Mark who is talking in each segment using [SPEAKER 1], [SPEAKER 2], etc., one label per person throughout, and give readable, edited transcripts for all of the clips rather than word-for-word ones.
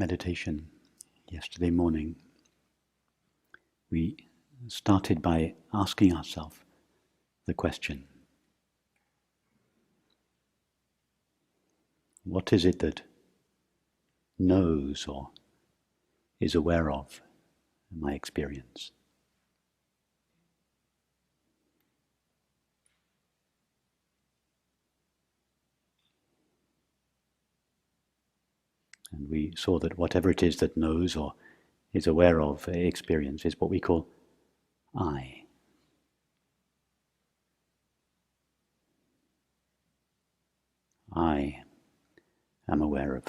[SPEAKER 1] meditation yesterday morning, we started by asking ourselves the question, what is it that knows or is aware of my experience? And we saw that whatever it is that knows or is aware of experience is what we call I. I am aware of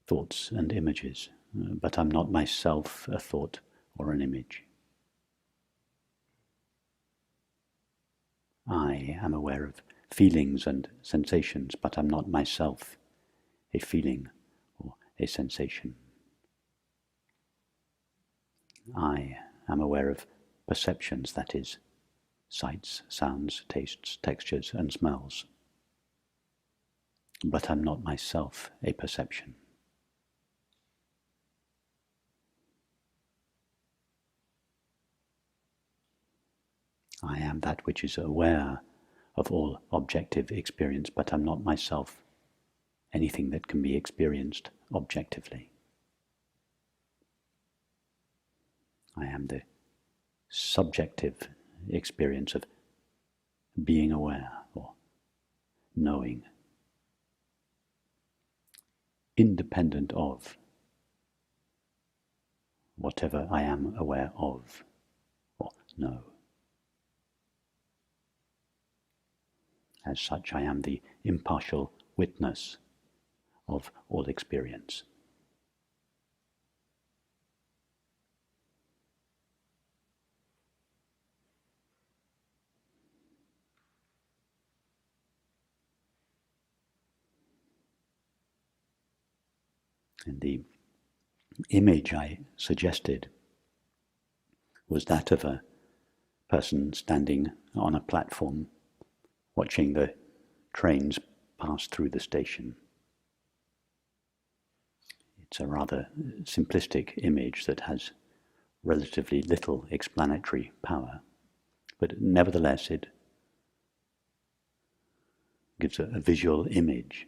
[SPEAKER 1] thoughts and images, but I'm not myself a thought or an image. I am aware of feelings and sensations, but I'm not myself a feeling or a sensation. I am aware of perceptions, that is, sights, sounds, tastes, textures, and smells. But I'm not myself a perception. I am that which is aware of all objective experience, but I'm not myself anything that can be experienced objectively. I am the subjective experience of being aware or knowing, independent of whatever I am aware of or know. As such, I am the impartial witness of all experience. And the image I suggested was that of a person standing on a platform watching the trains pass through the station. It's a rather simplistic image that has relatively little explanatory power, but nevertheless it gives a visual image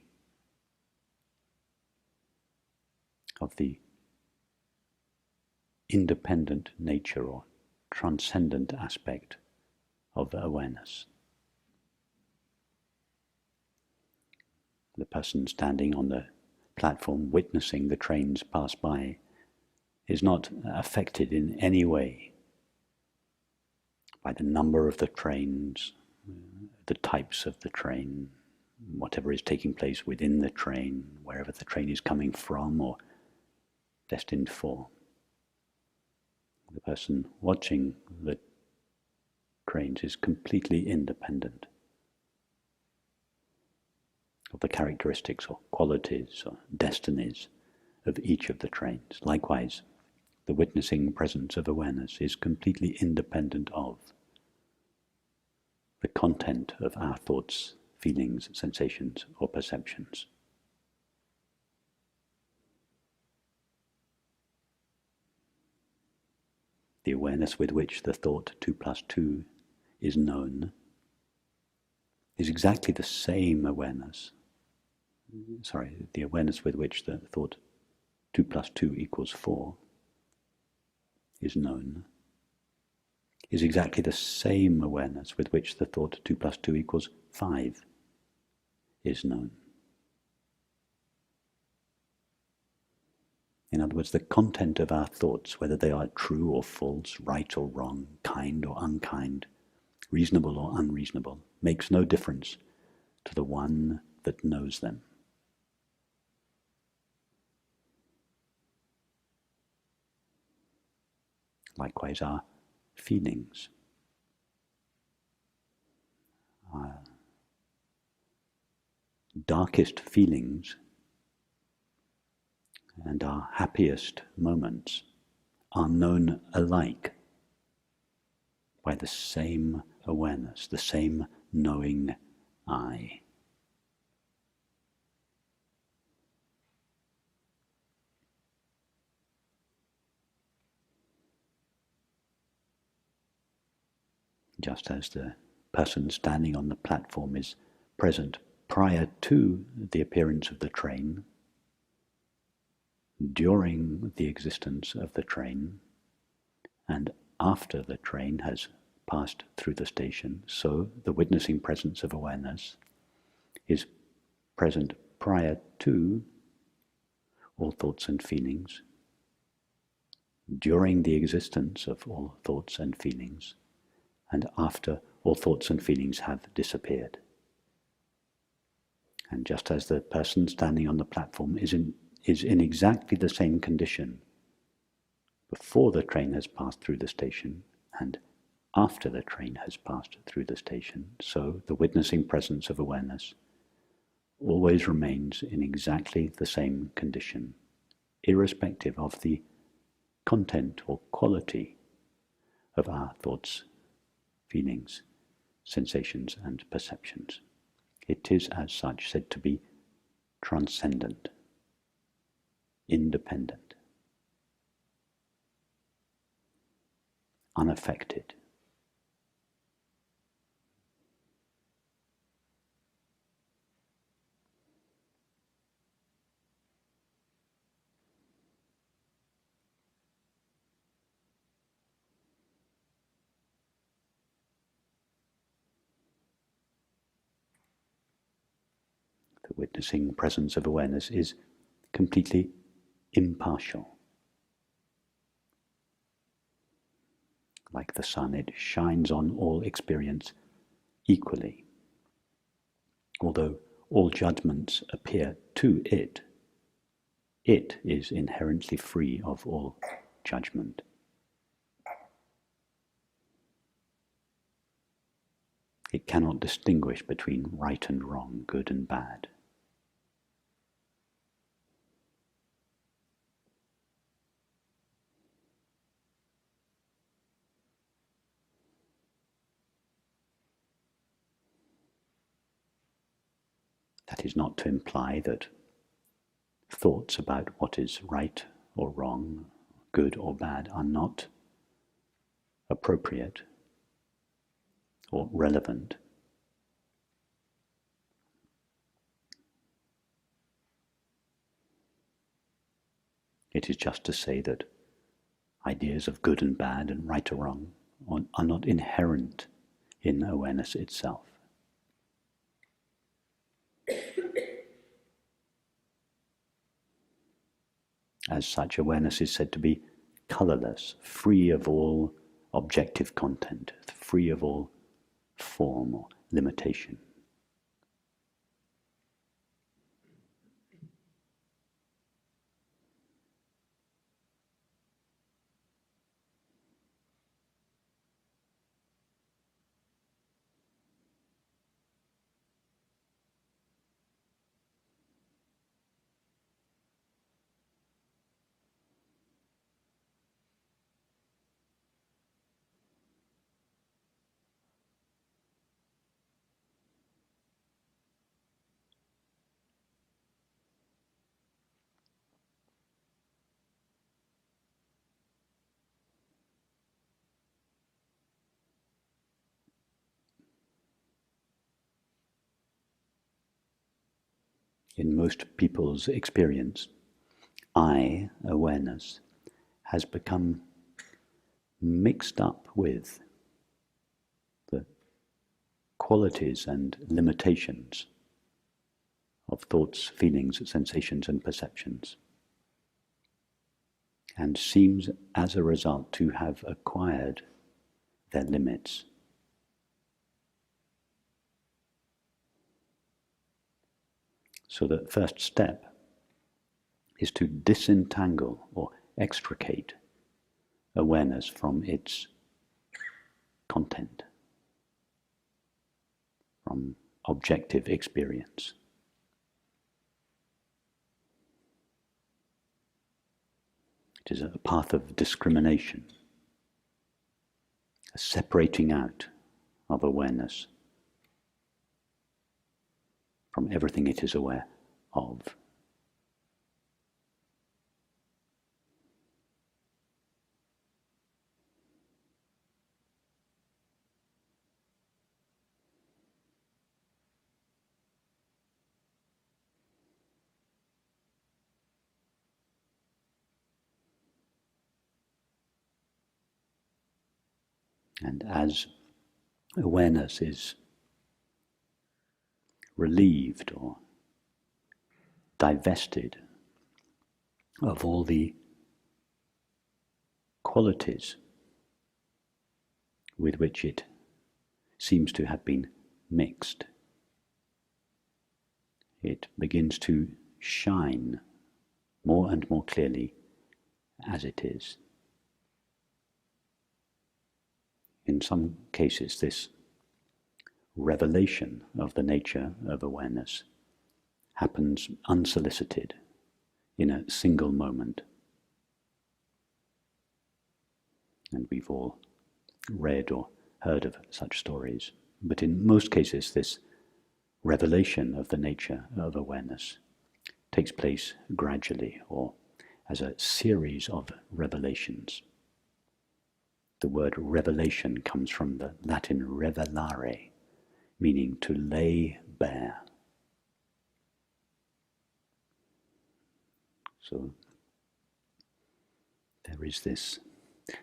[SPEAKER 1] of the independent nature or transcendent aspect of awareness. The person standing on the platform witnessing the trains pass by is not affected in any way by the number of the trains, the types of the train, whatever is taking place within the train, wherever the train is coming from or destined for. The person watching the trains is completely independent of the characteristics or qualities or destinies of each of the trains. Likewise, the witnessing presence of awareness is completely independent of the content of our thoughts, feelings, sensations, or perceptions. The awareness with which the thought 2 plus 2 is known is exactly the same awareness. The awareness with which the thought 2 plus 2 equals 4 is known is exactly the same awareness with which the thought 2 plus 2 equals 5 is known. In other words, the content of our thoughts, whether they are true or false, right or wrong, kind or unkind, reasonable or unreasonable, makes no difference to the one that knows them. Likewise, our feelings, our darkest feelings and our happiest moments are known alike by the same awareness, the same knowing I. Just as the person standing on the platform is present prior to the appearance of the train, during the existence of the train, and after the train has passed through the station, so the witnessing presence of awareness is present prior to all thoughts and feelings, during the existence of all thoughts and feelings, and after all thoughts and feelings have disappeared. And just as the person standing on the platform is in exactly the same condition before the train has passed through the station and after the train has passed through the station, so the witnessing presence of awareness always remains in exactly the same condition, irrespective of the content or quality of our thoughts, feelings, sensations, and perceptions. It is, as such, said to be transcendent, independent, unaffected. The witnessing presence of awareness is completely impartial. Like the sun, it shines on all experience equally. Although all judgments appear to it, it is inherently free of all judgment. It cannot distinguish between right and wrong, good and bad. That is not to imply that thoughts about what is right or wrong, good or bad, are not appropriate or relevant. It is just to say that ideas of good and bad and right or wrong are not inherent in awareness itself. As such, awareness is said to be colorless, free of all objective content, free of all form or limitation. In most people's experience, I, awareness, has become mixed up with the qualities and limitations of thoughts, feelings, sensations, and perceptions, and seems as a result to have acquired their limits. So the first step is to disentangle or extricate awareness from its content, from objective experience. It is a path of discrimination, a separating out of awareness from everything it is aware of. And as awareness is relieved or divested of all the qualities with which it seems to have been mixed, it begins to shine more and more clearly as it is. In some cases, this revelation of the nature of awareness happens unsolicited in a single moment. And we've all read or heard of such stories. But in most cases, this revelation of the nature of awareness takes place gradually or as a series of revelations. The word revelation comes from the Latin revelare, meaning to lay bare. So there is this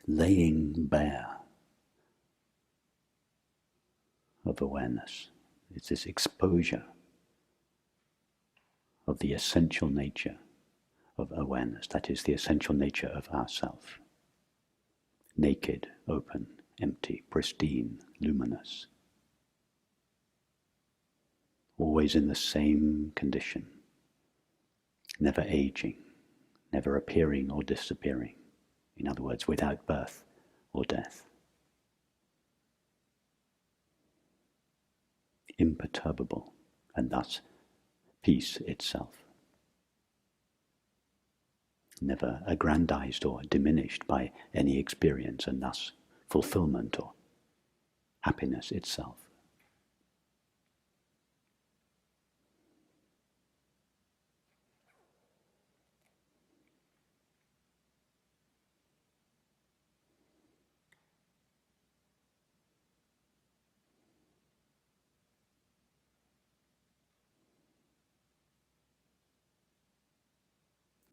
[SPEAKER 1] laying bare of awareness. It's this exposure of the essential nature of awareness, that is, the essential nature of ourself. Naked, open, empty, pristine, luminous. Always in the same condition, never aging, never appearing or disappearing. In other words, without birth or death. Imperturbable, and thus peace itself. Never aggrandized or diminished by any experience, and thus fulfillment or happiness itself.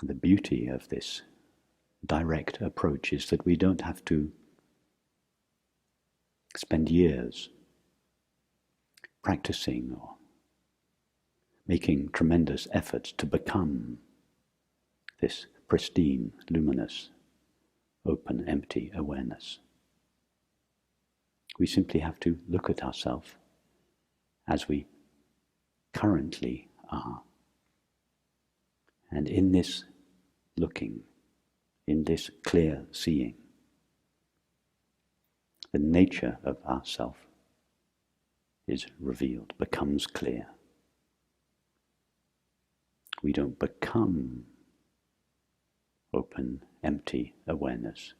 [SPEAKER 1] The beauty of this direct approach is that we don't have to spend years practicing or making tremendous efforts to become this pristine, luminous, open, empty awareness. We simply have to look at ourselves as we currently are. And in this looking, in this clear seeing, the nature of ourself is revealed, becomes clear. We don't become open, empty awareness.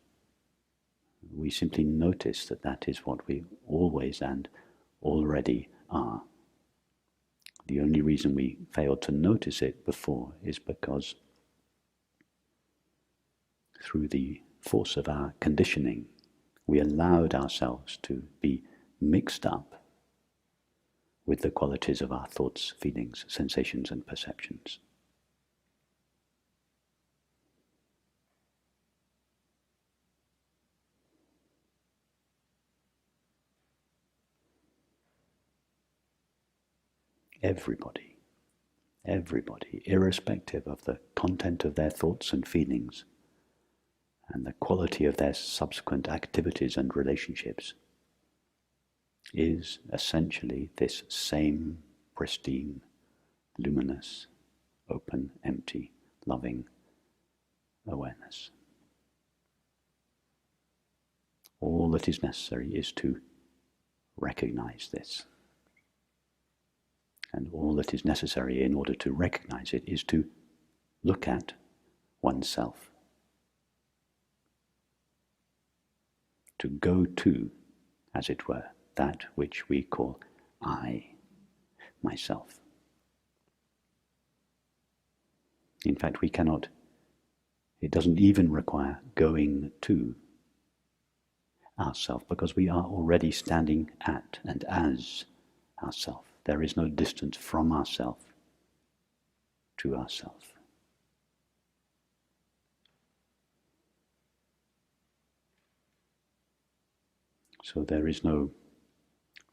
[SPEAKER 1] We simply notice that that is what we always and already are. The only reason we failed to notice it before is because through the force of our conditioning, we allowed ourselves to be mixed up with the qualities of our thoughts, feelings, sensations, and perceptions. Everybody, irrespective of the content of their thoughts and feelings and the quality of their subsequent activities and relationships, is essentially this same pristine, luminous, open, empty, loving awareness. All that is necessary is to recognize this. And all that is necessary in order to recognize it is to look at oneself. To go to, as it were, that which we call I, myself. In fact, it doesn't even require going to ourself, because we are already standing at and as ourself. There is no distance from ourself to ourself. So there is no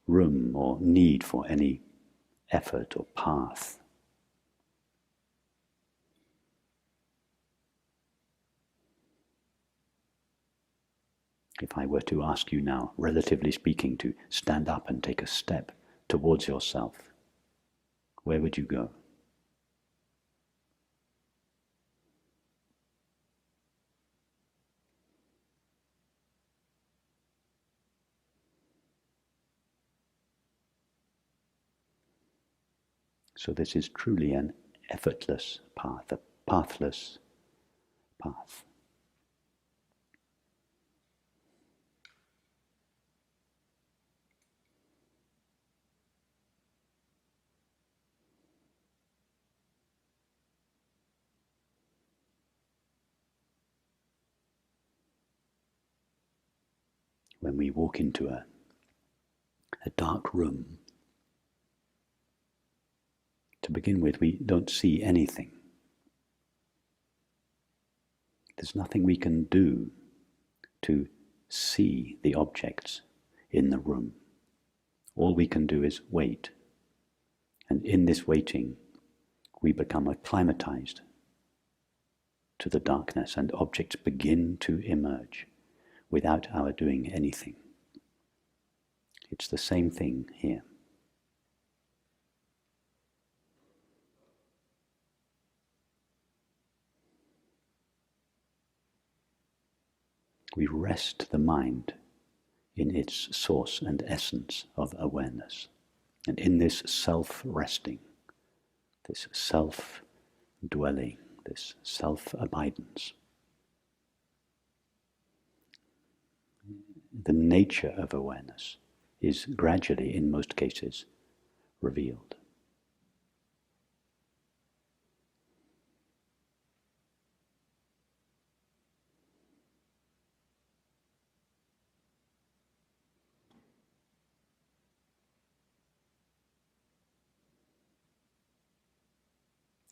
[SPEAKER 1] room or need for any effort or path. If I were to ask you now, relatively speaking, to stand up and take a step towards yourself, where would you go? So this is truly an effortless path, a pathless path. When we walk into a dark room, to begin with, we don't see anything. There's nothing we can do to see the objects in the room. All we can do is wait. And in this waiting, we become acclimatized to the darkness, and objects begin to emerge without our doing anything. It's the same thing here. We rest the mind in its source and essence of awareness. And in this self-resting, this self-dwelling, this self-abidance, the nature of awareness is gradually, in most cases, revealed.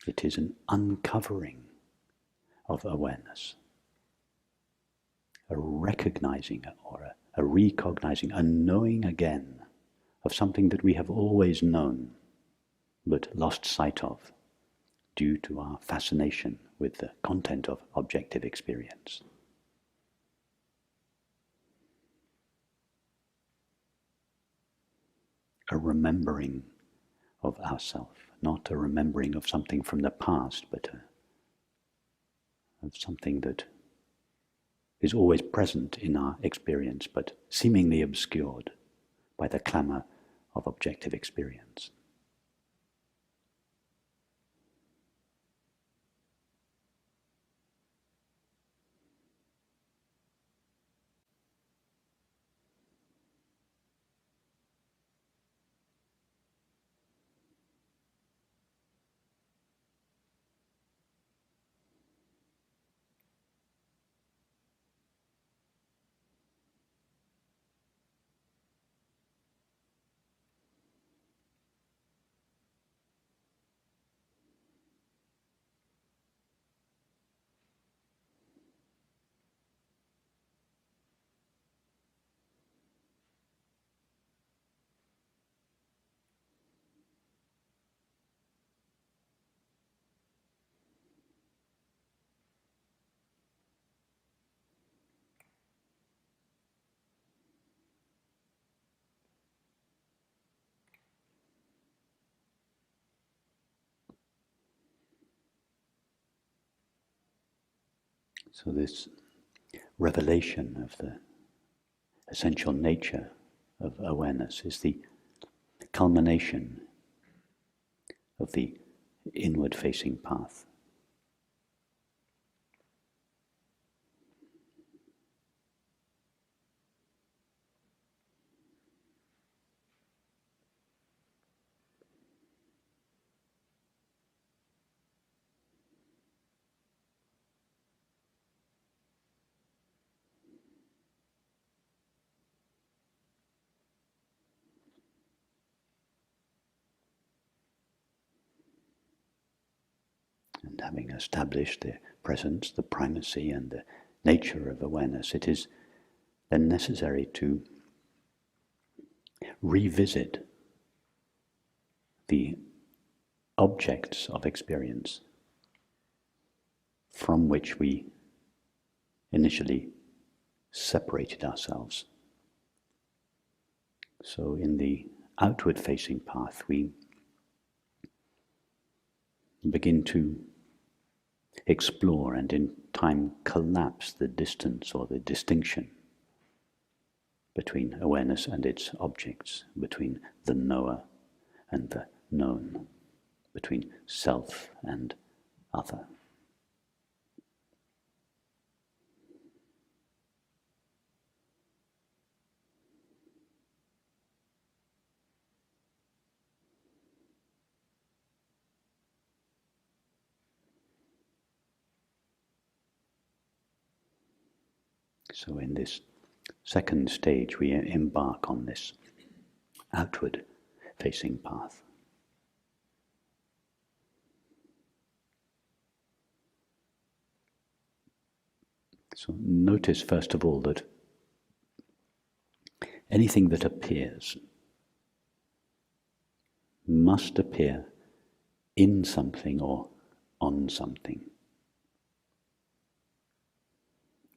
[SPEAKER 1] It is an uncovering of awareness, a recognizing or a recognizing, a knowing again of something that we have always known but lost sight of due to our fascination with the content of objective experience. A remembering of ourself, not a remembering of something from the past, but of something that is always present in our experience, but seemingly obscured by the clamor of objective experience. So this revelation of the essential nature of awareness is the culmination of the inward-facing path. And having established the presence, the primacy, and the nature of awareness, it is then necessary to revisit the objects of experience from which we initially separated ourselves. So in the outward-facing path, we begin to explore and in time collapse the distance or the distinction between awareness and its objects, between the knower and the known, between self and other. So in this second stage, we embark on this outward-facing path. So notice first of all that anything that appears must appear in something or on something.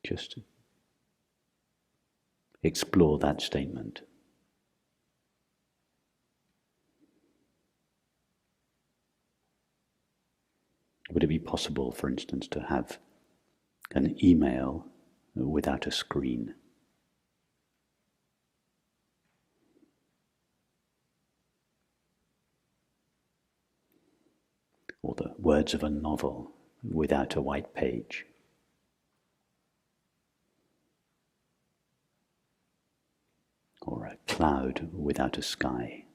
[SPEAKER 1] Just explore that statement. Would it be possible, for instance, to have an email without a screen? Or the words of a novel without a white page? Or a cloud without a sky?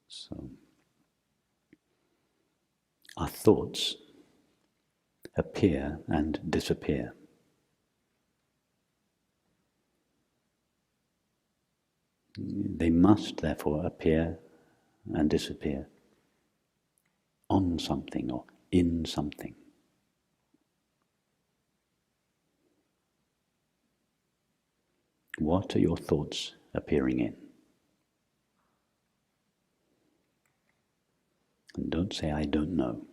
[SPEAKER 1] So, our thoughts appear and disappear. They must therefore appear and disappear on something or in something. What are your thoughts appearing in? And don't say, I don't know.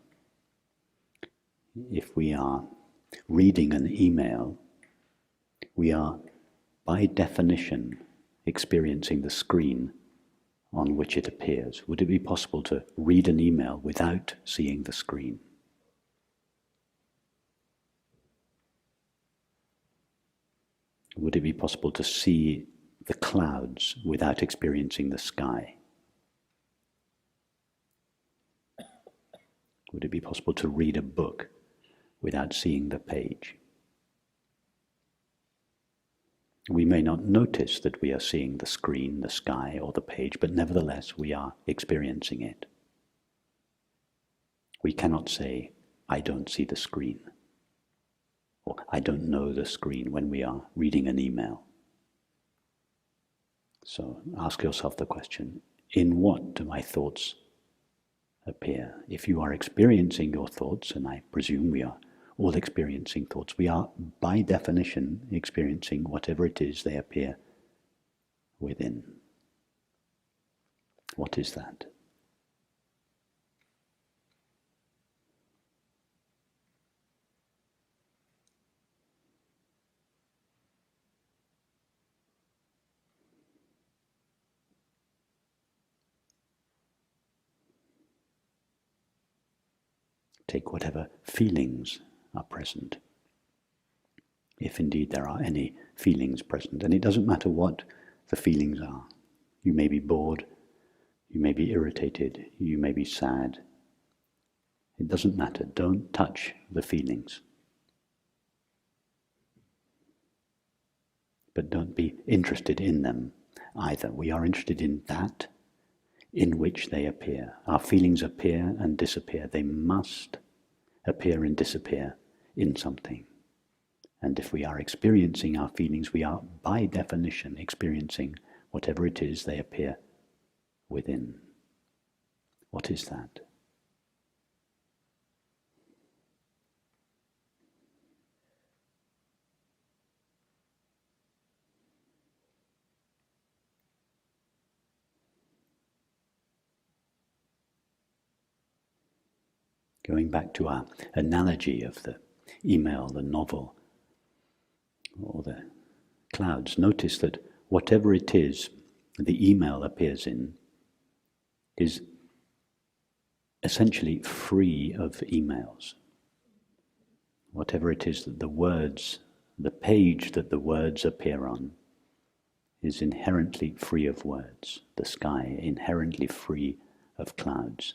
[SPEAKER 1] If we are reading an email, we are by definition experiencing the screen on which it appears. Would it be possible to read an email without seeing the screen? Would it be possible to see the clouds without experiencing the sky? Would it be possible to read a book without seeing the page? We may not notice that we are seeing the screen, the sky, or the page, but nevertheless we are experiencing it. We cannot say, I don't see the screen, or I don't know the screen when we are reading an email. So ask yourself the question, in what do my thoughts appear? If you are experiencing your thoughts, and I presume we are all experiencing thoughts, we are by definition experiencing whatever it is they appear within. What is that? Take whatever feelings are present, if indeed there are any feelings present. And it doesn't matter what the feelings are. You may be bored, you may be irritated, you may be sad. It doesn't matter. Don't touch the feelings. But don't be interested in them either. We are interested in that in which they appear. Our feelings appear and disappear. They must appear and disappear in something. And if we are experiencing our feelings, we are by definition experiencing whatever it is they appear within. What is that? Going back to our analogy of the email, the novel, or the clouds, notice that whatever it is the email appears in is essentially free of emails. Whatever it is that the words, the page that the words appear on, is inherently free of words. The sky, inherently free of clouds.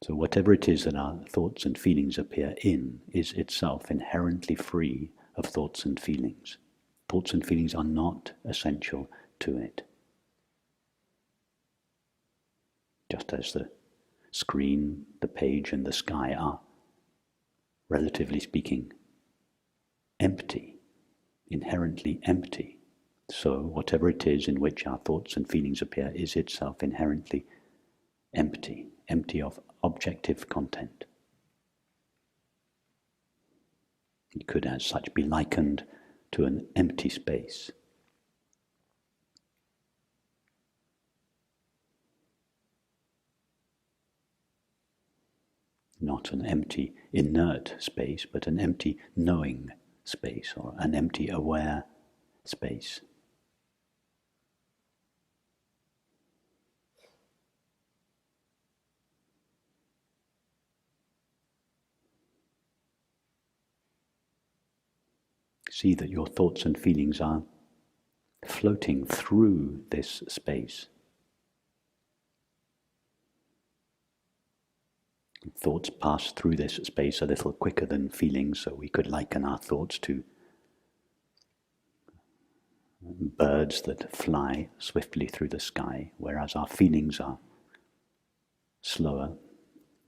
[SPEAKER 1] So whatever it is that our thoughts and feelings appear in is itself inherently free of thoughts and feelings. Thoughts and feelings are not essential to it. Just as the screen, the page, and the sky are, relatively speaking, empty, inherently empty. So whatever it is in which our thoughts and feelings appear is itself inherently empty, empty of objective content. It could as such be likened to an empty space. Not an empty, inert space, but an empty, knowing space, or an empty, aware space. See that your thoughts and feelings are floating through this space. Thoughts pass through this space a little quicker than feelings, so we could liken our thoughts to birds that fly swiftly through the sky, whereas our feelings are slower.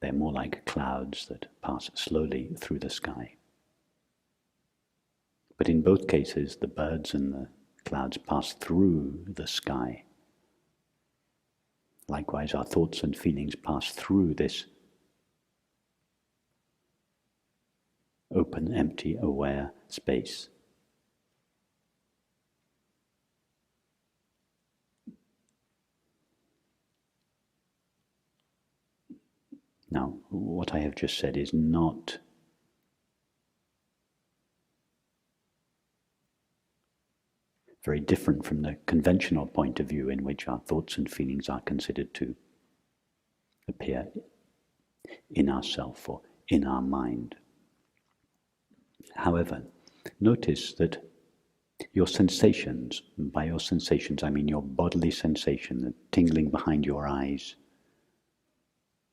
[SPEAKER 1] They're more like clouds that pass slowly through the sky. But in both cases, the birds and the clouds pass through the sky. Likewise, our thoughts and feelings pass through this open, empty, aware space. Now, what I have just said is not very different from the conventional point of view in which our thoughts and feelings are considered to appear in ourself or in our mind. However, notice that your sensations, by your sensations I mean your bodily sensation, the tingling behind your eyes,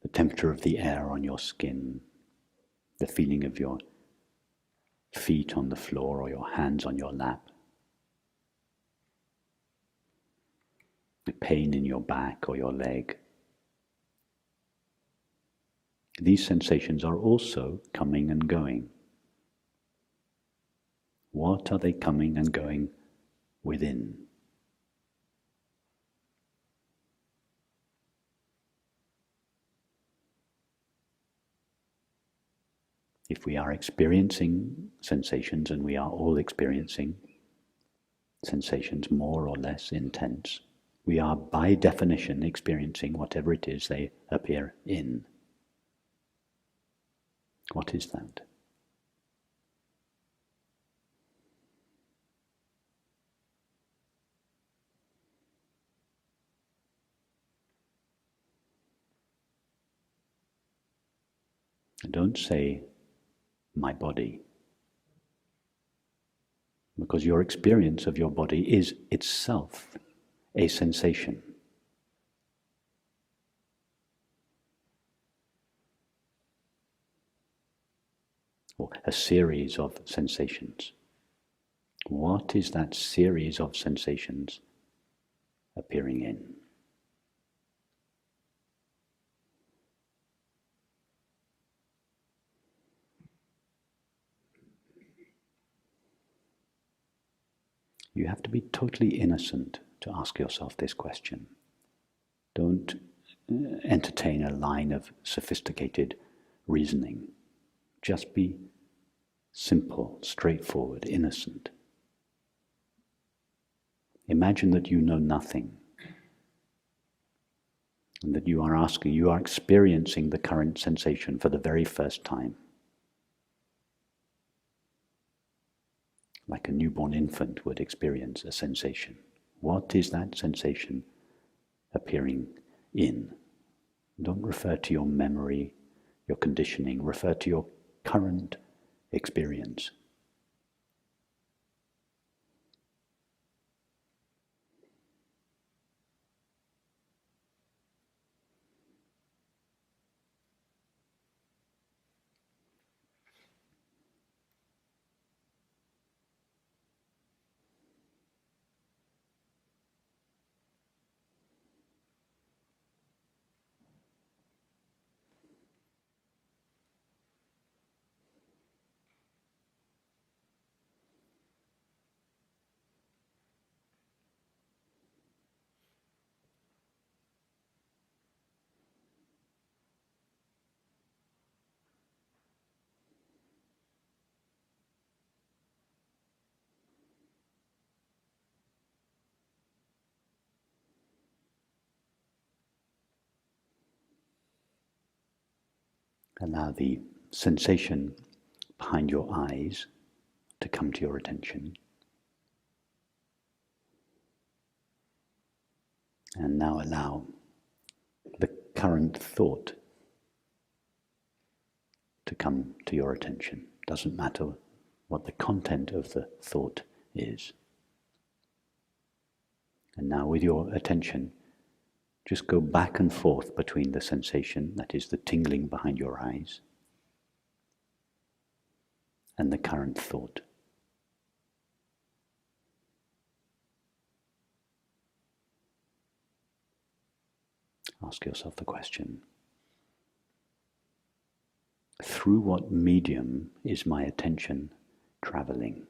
[SPEAKER 1] the temperature of the air on your skin, the feeling of your feet on the floor or your hands on your lap, the pain in your back or your leg. These sensations are also coming and going. What are they coming and going within? If we are experiencing sensations, and we are all experiencing sensations more or less intense, we are by definition experiencing whatever it is they appear in. What is that? Don't say, my body, because your experience of your body is itself a sensation. Or a series of sensations. What is that series of sensations appearing in? You have to be totally innocent to ask yourself this question. Don't entertain a line of sophisticated reasoning. Just be simple, straightforward, innocent. Imagine that you know nothing, and that you are experiencing the current sensation for the very first time. Like a newborn infant would experience a sensation. What is that sensation appearing in? Don't refer to your memory, your conditioning. Refer to your current experience. Allow the sensation behind your eyes to come to your attention. And now allow the current thought to come to your attention. Doesn't matter what the content of the thought is. And now with your attention, just go back and forth between the sensation, that is the tingling behind your eyes, and the current thought. Ask yourself the question, through what medium is my attention traveling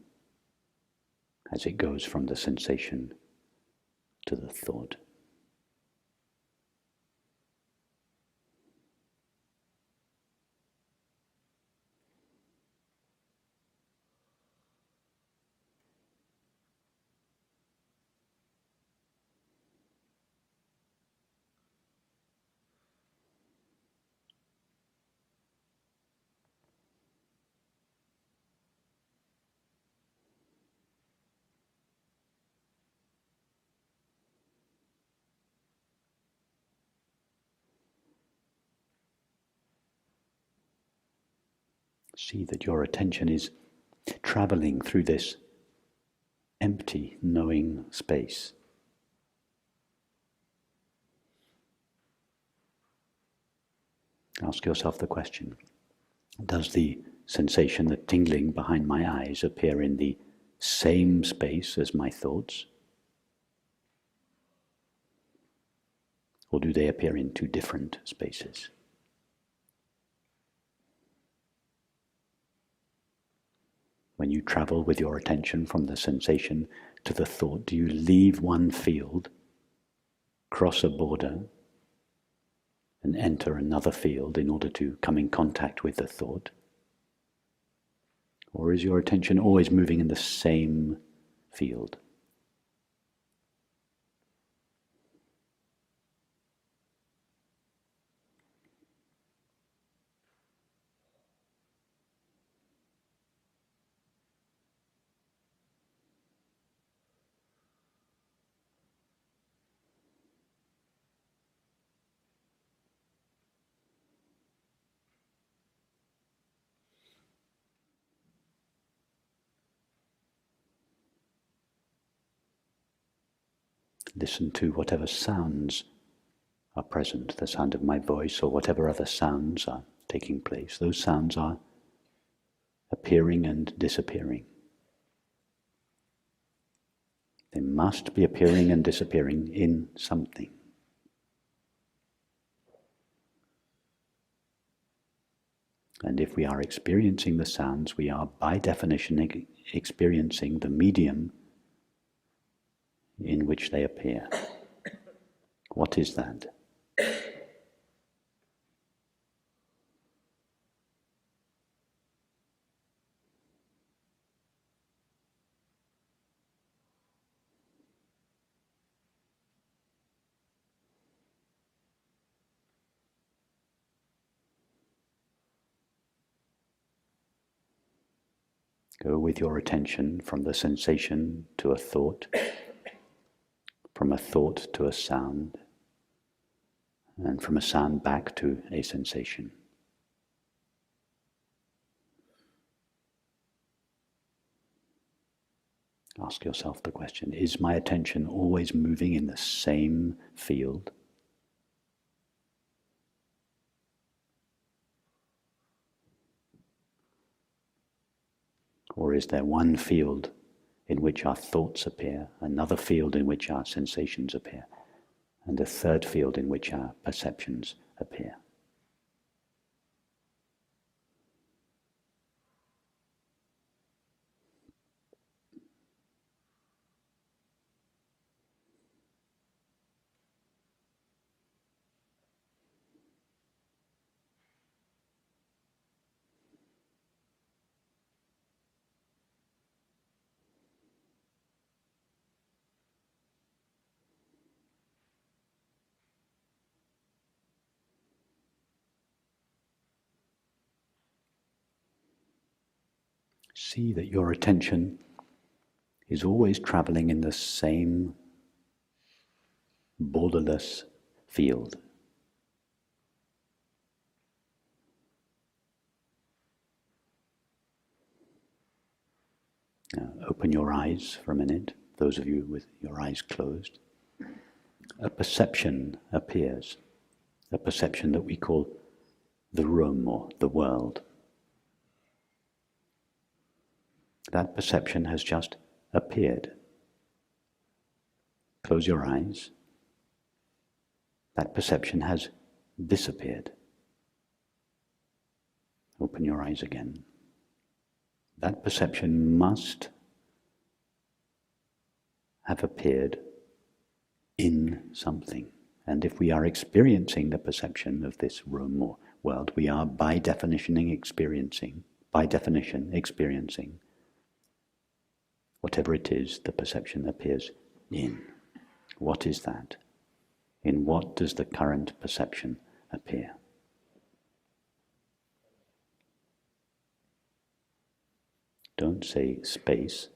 [SPEAKER 1] as it goes from the sensation to the thought? See that your attention is traveling through this empty, knowing space. Ask yourself the question, does the sensation, the tingling behind my eyes, appear in the same space as my thoughts? Or do they appear in two different spaces? When you travel with your attention from the sensation to the thought, do you leave one field, cross a border, and enter another field in order to come in contact with the thought? Or is your attention always moving in the same field? Listen to whatever sounds are present, the sound of my voice or whatever other sounds are taking place. Those sounds are appearing and disappearing. They must be appearing and disappearing in something. And if we are experiencing the sounds, we are by definition experiencing the medium in which they appear. What is that? Go with your attention from the sensation to a thought, from a thought to a sound, and from a sound back to a sensation. Ask yourself the question, is my attention always moving in the same field? Or is there one field in which our thoughts appear, another field in which our sensations appear, and a third field in which our perceptions appear? See that your attention is always traveling in the same borderless field. Now, open your eyes for a minute, those of you with your eyes closed. A perception appears, a perception that we call the room or the world. That perception has just appeared. Close your eyes. That perception has disappeared. Open your eyes again. That perception must have appeared in something. And if we are experiencing the perception of this room or world, we are by definition experiencing whatever it is the perception appears in. What is that? In what does the current perception appear? Don't say space.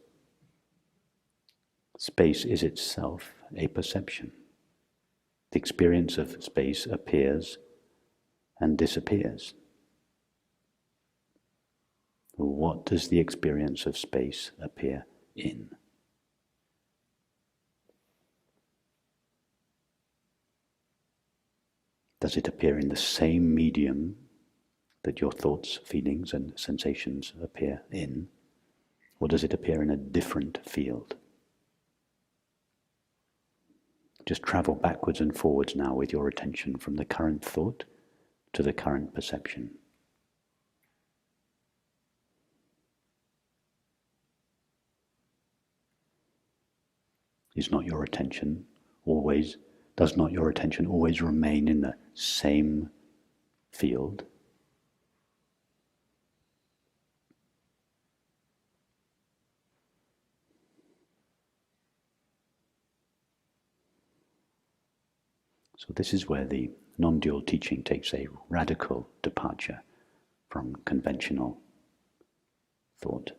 [SPEAKER 1] Space is itself a perception. The experience of space appears and disappears. What does the experience of space appear in? Does it appear in the same medium that your thoughts, feelings, and sensations appear in? Or does it appear in a different field? Just travel backwards and forwards now with your attention from the current thought to the current perception. Does not your attention always remain in the same field? So this is where the non-dual teaching takes a radical departure from conventional thought.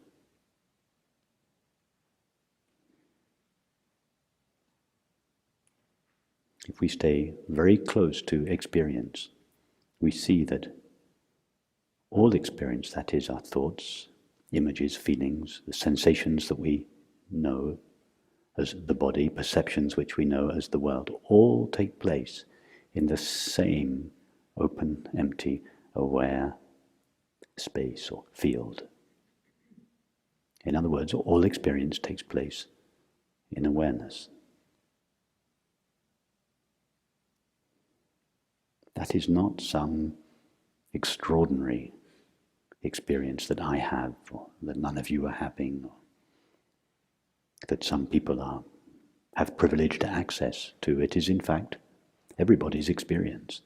[SPEAKER 1] If we stay very close to experience, we see that all experience, that is our thoughts, images, feelings, the sensations that we know as the body, perceptions which we know as the world, all take place in the same open, empty, aware space or field. In other words, all experience takes place in awareness. That is not some extraordinary experience that I have, or that none of you are having, or that some people have privileged access to. It is in fact everybody's experience.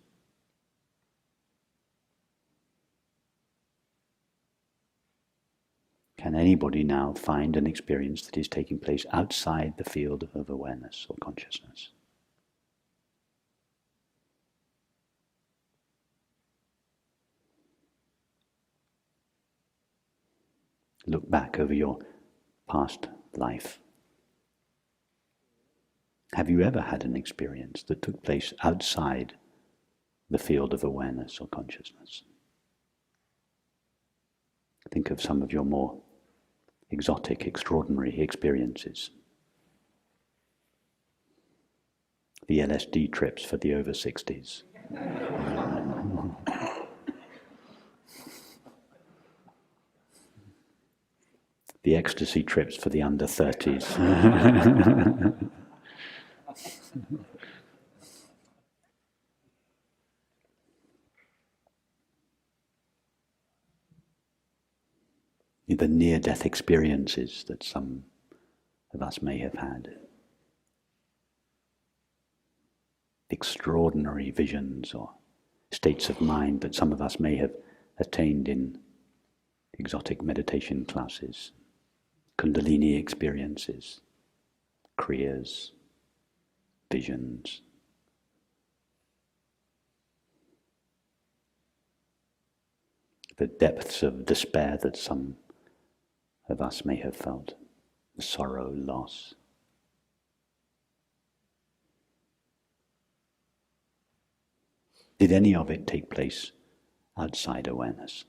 [SPEAKER 1] Can anybody now find an experience that is taking place outside the field of awareness or consciousness? Look back over your past life. Have you ever had an experience that took place outside the field of awareness or consciousness? Think of some of your more exotic, extraordinary experiences. The LSD trips for the over 60s. The ecstasy trips for the under 30s. The near-death experiences that some of us may have had. Extraordinary visions or states of mind that some of us may have attained in exotic meditation classes, Kundalini experiences, kriyas, visions. The depths of despair that some of us may have felt, sorrow, loss. Did any of it take place outside awareness?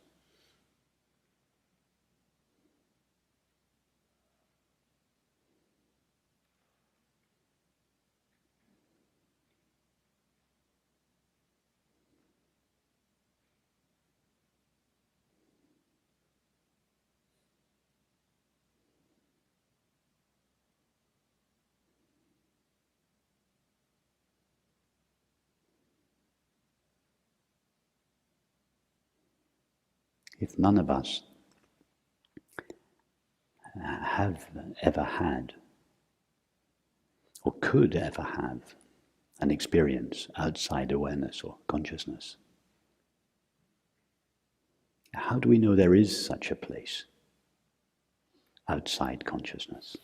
[SPEAKER 1] If none of us have ever had or could ever have an experience outside awareness or consciousness, how do we know there is such a place outside consciousness?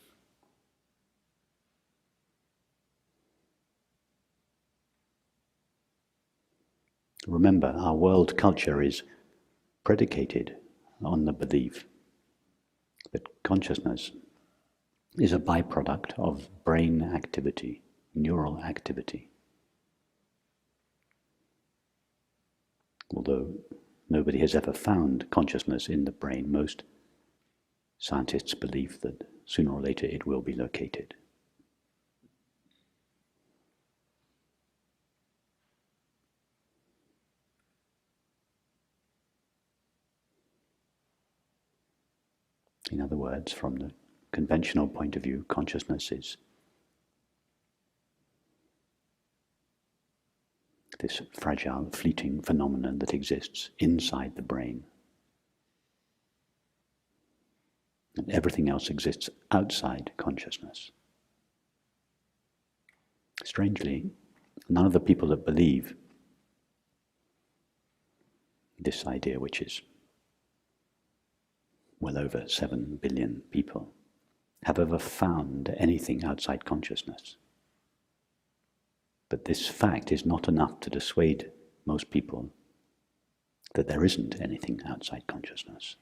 [SPEAKER 1] Remember, our world culture is predicated on the belief that consciousness is a byproduct of brain activity, neural activity. Although nobody has ever found consciousness in the brain, most scientists believe that sooner or later it will be located. In other words, from the conventional point of view, consciousness is this fragile, fleeting phenomenon that exists inside the brain. And everything else exists outside consciousness. Strangely, none of the people that believe this idea, which is well over 7 billion people, have ever found anything outside consciousness. But this fact is not enough to dissuade most people that there isn't anything outside consciousness.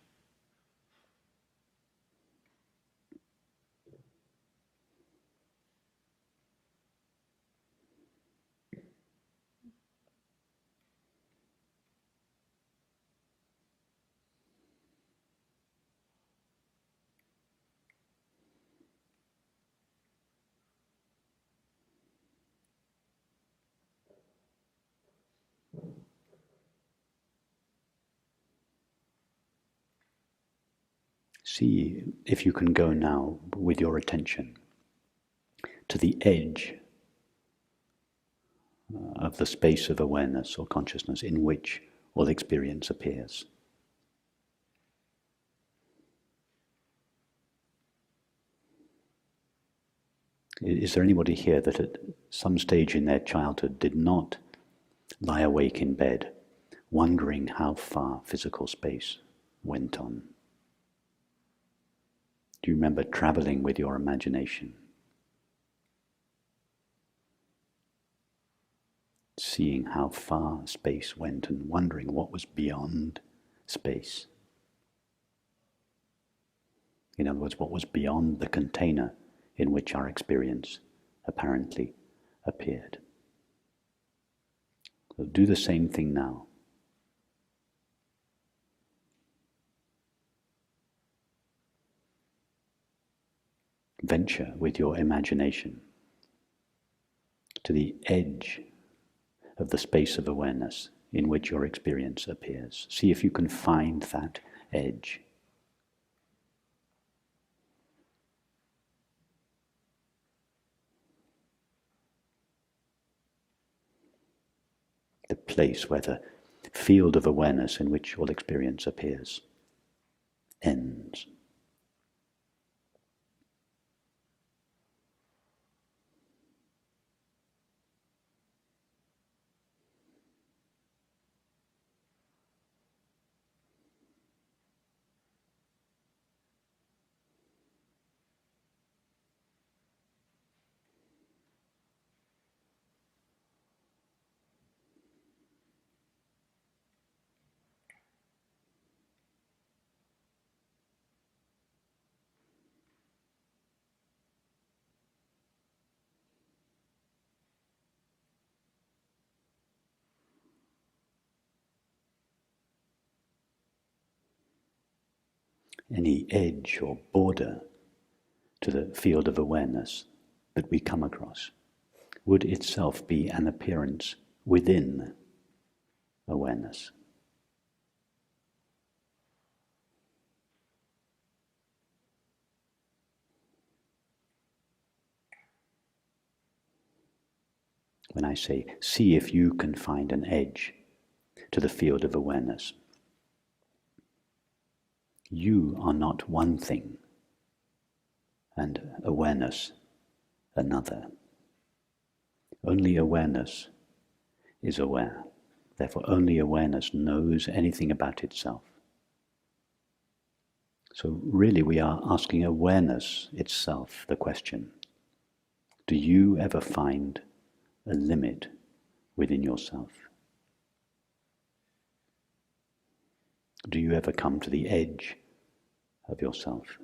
[SPEAKER 1] See if you can go now with your attention to the edge of the space of awareness or consciousness in which all experience appears. Is there anybody here that at some stage in their childhood did not lie awake in bed wondering how far physical space went on? Do you remember traveling with your imagination? Seeing how far space went and wondering what was beyond space? In other words, what was beyond the container in which our experience apparently appeared. So do the same thing now. Venture with your imagination to the edge of the space of awareness in which your experience appears. See if you can find that edge. The place where the field of awareness in which all experience appears ends. Any edge or border to the field of awareness that we come across would itself be an appearance within awareness. When I say, see if you can find an edge to the field of awareness, you are not one thing and awareness another. Only awareness is aware. Therefore, only awareness knows anything about itself. So really we are asking awareness itself the question, do you ever find a limit within yourself? Do you ever come to the edge of yourself?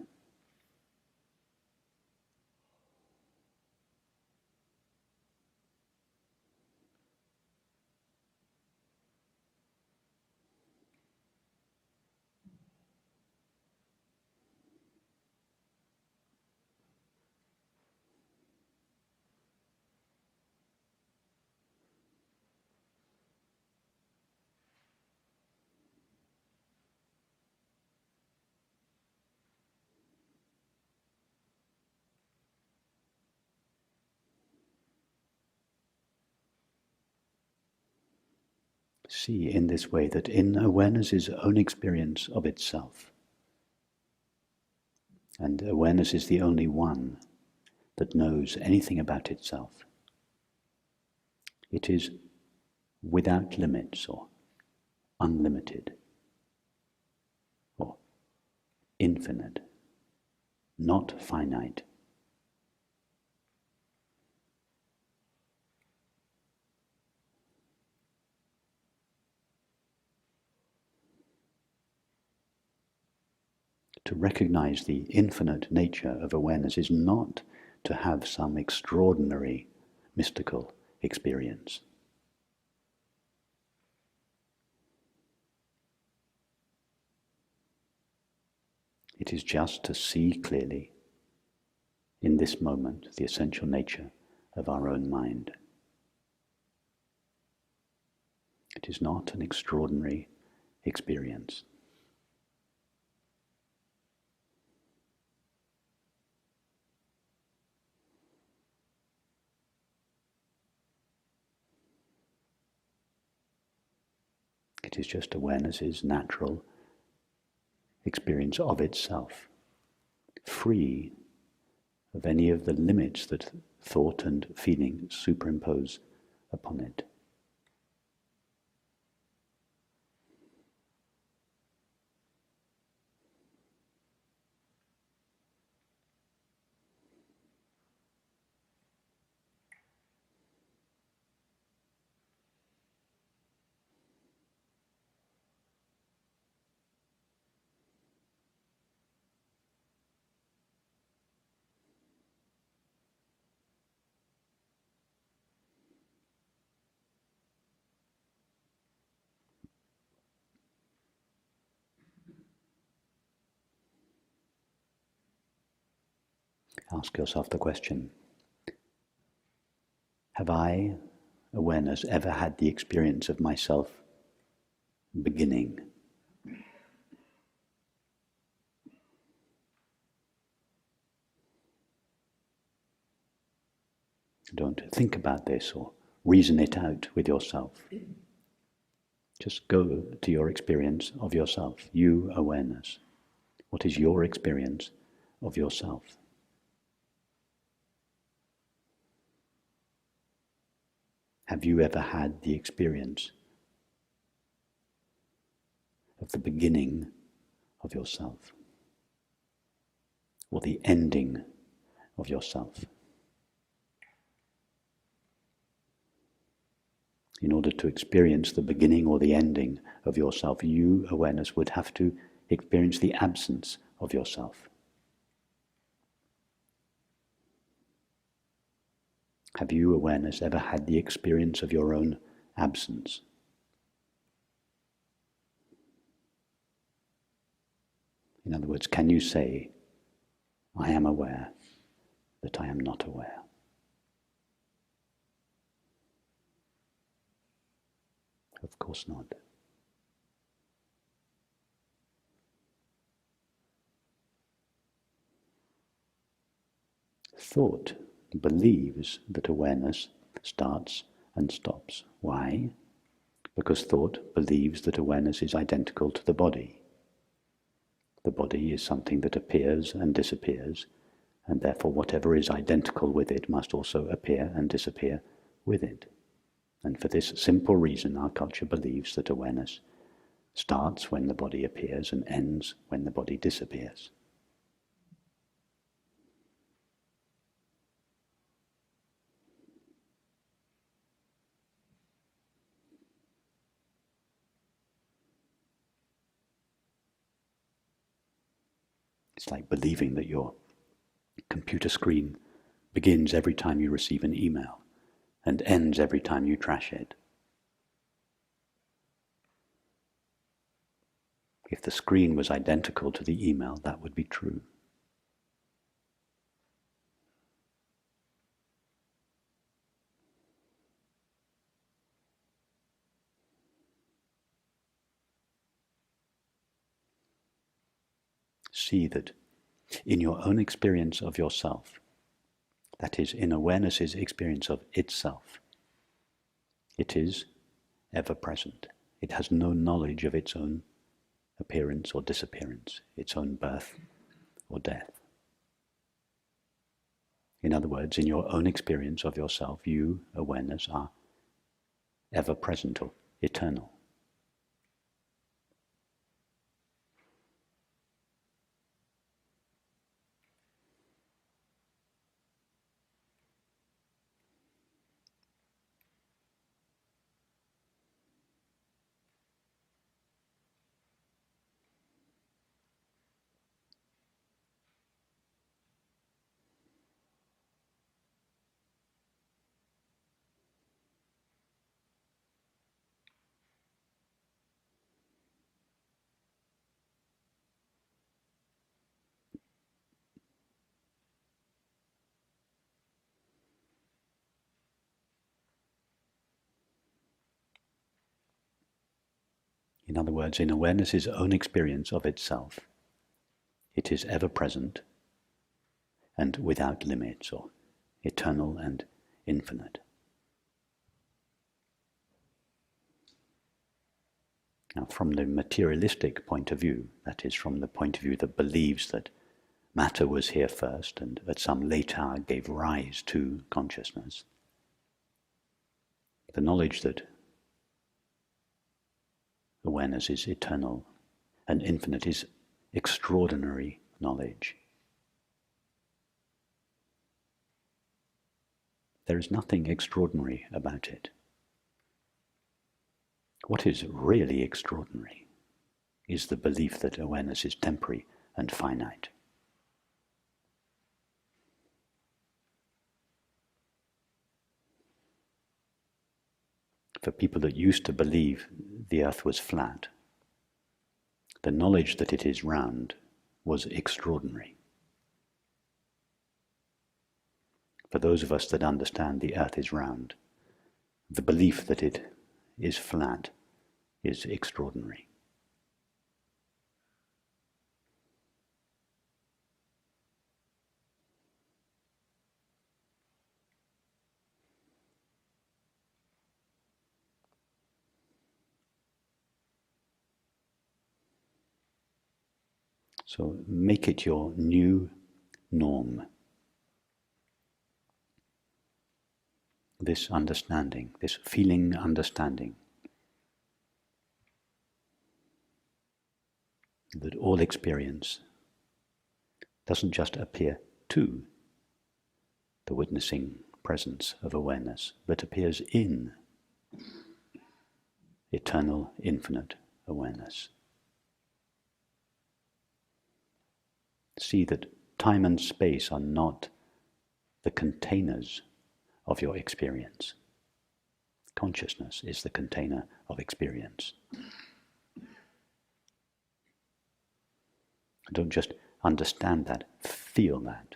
[SPEAKER 1] See in this way that in awareness's own experience of itself, and awareness is the only one that knows anything about itself, it is without limits or unlimited or infinite, not finite. To recognize the infinite nature of awareness is not to have some extraordinary mystical experience. It is just to see clearly in this moment the essential nature of our own mind. It is not an extraordinary experience. It is just awareness's natural experience of itself, free of any of the limits that thought and feeling superimpose upon it. Ask yourself the question, have I, awareness, ever had the experience of myself beginning? Don't think about this or reason it out with yourself. Just go to your experience of yourself, you awareness. What is your experience of yourself? Have you ever had the experience of the beginning of yourself, or the ending of yourself? In order to experience the beginning or the ending of yourself, you, awareness, would have to experience the absence of yourself. Have you, awareness, ever had the experience of your own absence? In other words, can you say, I am aware that I am not aware? Of course not. Thought believes that awareness starts and stops. Why? Because thought believes that awareness is identical to the body. The body is something that appears and disappears, and therefore whatever is identical with it must also appear and disappear with it. And for this simple reason, our culture believes that awareness starts when the body appears and ends when the body disappears. It's like believing that your computer screen begins every time you receive an email and ends every time you trash it. If the screen was identical to the email, that would be true. See that in your own experience of yourself, that is, in awareness's experience of itself, it is ever present. It has no knowledge of its own appearance or disappearance, its own birth or death. In other words, in your own experience of yourself, you, awareness, are ever present or eternal. In other words, in awareness's own experience of itself, it is ever present and without limits, or eternal and infinite. Now, from the materialistic point of view, that is, from the point of view that believes that matter was here first and at some late hour gave rise to consciousness, the knowledge that awareness is eternal and infinite is extraordinary knowledge. There is nothing extraordinary about it. What is really extraordinary is the belief that awareness is temporary and finite. For people that used to believe the earth was flat, the knowledge that it is round was extraordinary. For those of us that understand the earth is round, the belief that it is flat is extraordinary. So make it your new norm. This understanding, this feeling understanding, that all experience doesn't just appear to the witnessing presence of awareness, but appears in eternal, infinite awareness. See that time and space are not the containers of your experience. Consciousness is the container of experience. Don't just understand that, feel that.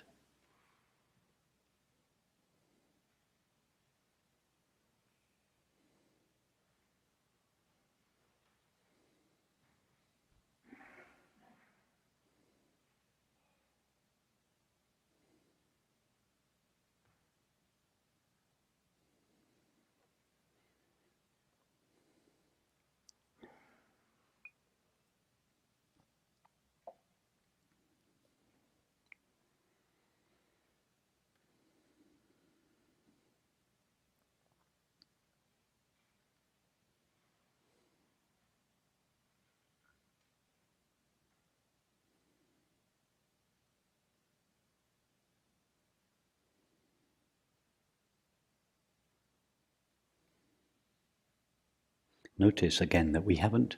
[SPEAKER 1] Notice again that we haven't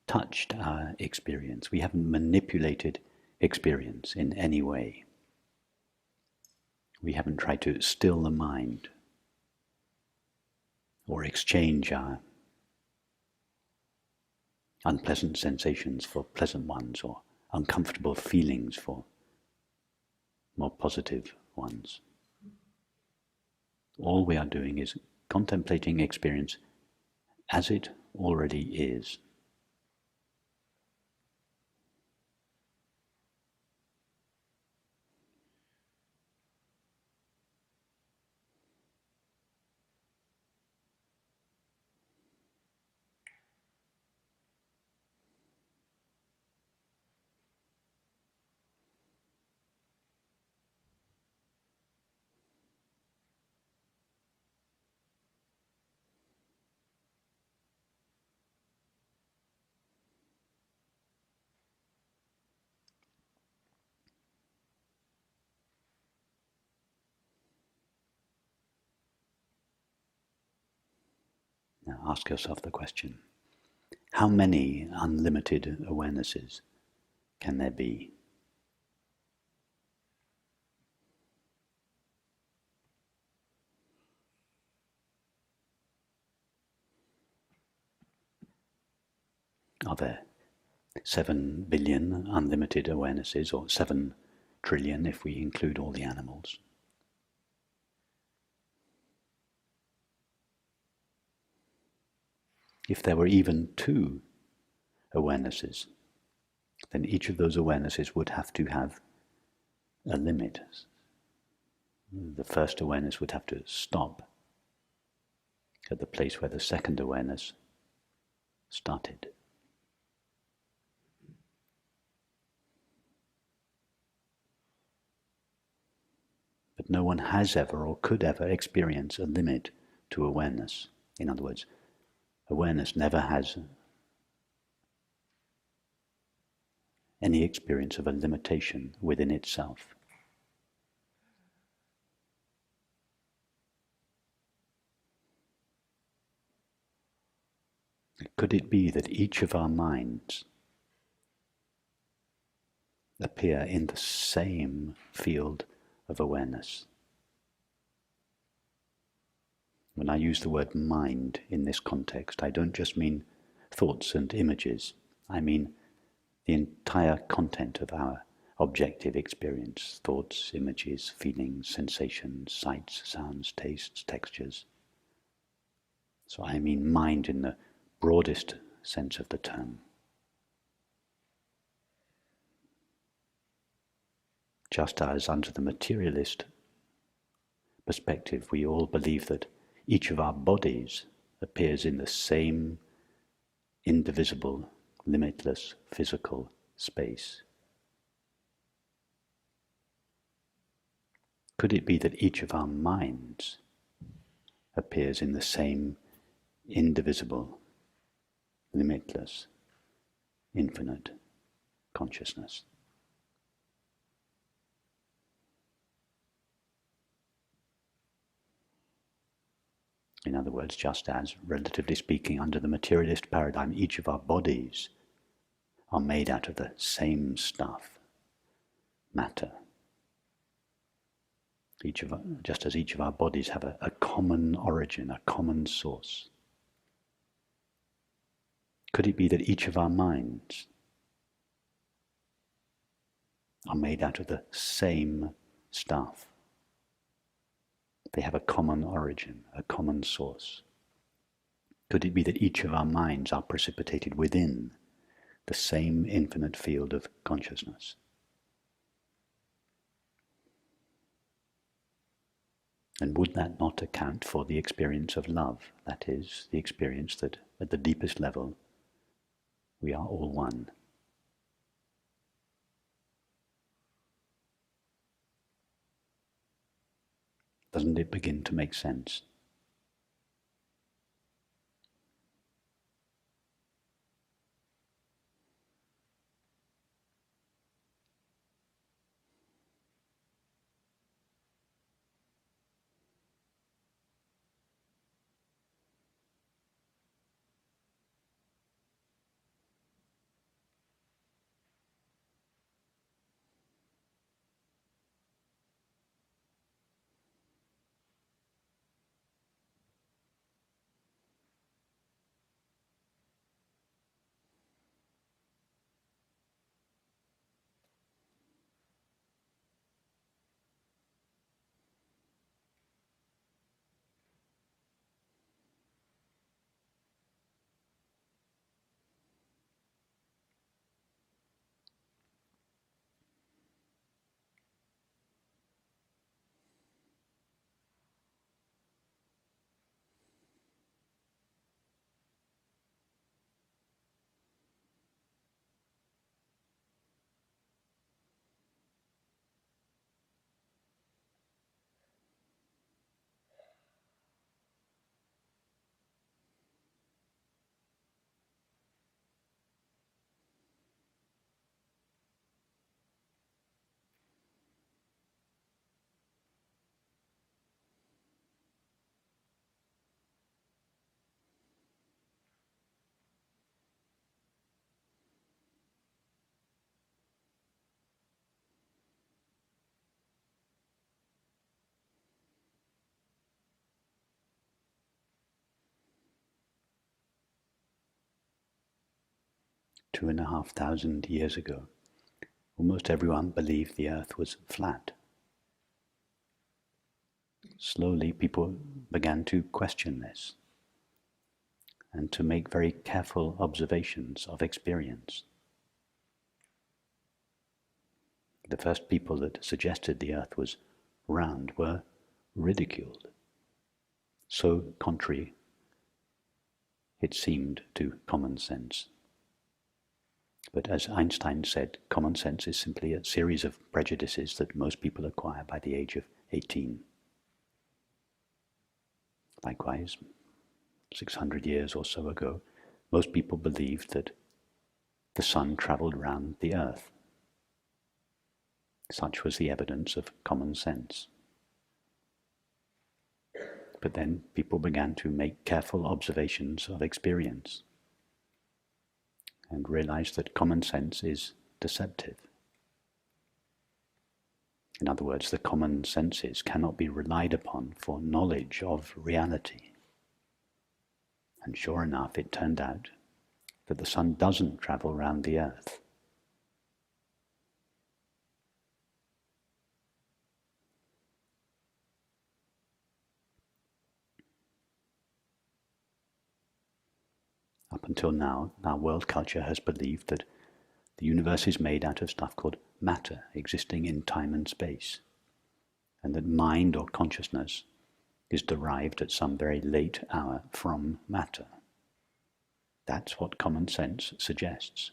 [SPEAKER 1] touched our experience. We haven't manipulated experience in any way. We haven't tried to still the mind or exchange our unpleasant sensations for pleasant ones or uncomfortable feelings for more positive ones. All we are doing is contemplating experience as it already is. Now ask yourself the question, how many unlimited awarenesses can there be? Are there 7 billion unlimited awarenesses, or 7 trillion if we include all the animals? If there were even 2 awarenesses, then each of those awarenesses would have to have a limit. The first awareness would have to stop at the place where the second awareness started. But no one has ever or could ever experience a limit to awareness. In other words, awareness never has any experience of a limitation within itself. Could it be that each of our minds appear in the same field of awareness? When I use the word mind in this context, I don't just mean thoughts and images. I mean the entire content of our objective experience, thoughts, images, feelings, sensations, sights, sounds, tastes, textures. So I mean mind in the broadest sense of the term. Just as under the materialist perspective, we all believe that each of our bodies appears in the same indivisible, limitless physical space. Could it be that each of our minds appears in the same indivisible, limitless, infinite consciousness? In other words, just as, relatively speaking, under the materialist paradigm, each of our bodies are made out of the same stuff, matter. Just as each of our bodies have a common origin, a common source. Could it be that each of our minds are made out of the same stuff? They have a common origin, a common source. Could it be that each of our minds are precipitated within the same infinite field of consciousness? And would that not account for the experience of love? That is, the experience that at the deepest level we are all one. Doesn't it begin to make sense? Two and a half thousand years ago, almost everyone believed the earth was flat. Slowly people began to question this and to make very careful observations of experience. The first people that suggested the earth was round were ridiculed. So contrary it seemed to common sense. But as Einstein said, common sense is simply a series of prejudices that most people acquire by the age of 18. Likewise, 600 years or so ago, most people believed that the sun traveled round the earth. Such was the evidence of common sense. But then people began to make careful observations of experience and realized that common sense is deceptive. In other words, the common senses cannot be relied upon for knowledge of reality. And sure enough, it turned out that the sun doesn't travel round the earth. Up until now, our world culture has believed that the universe is made out of stuff called matter, existing in time and space, and that mind or consciousness is derived at some very late hour from matter. That's what common sense suggests.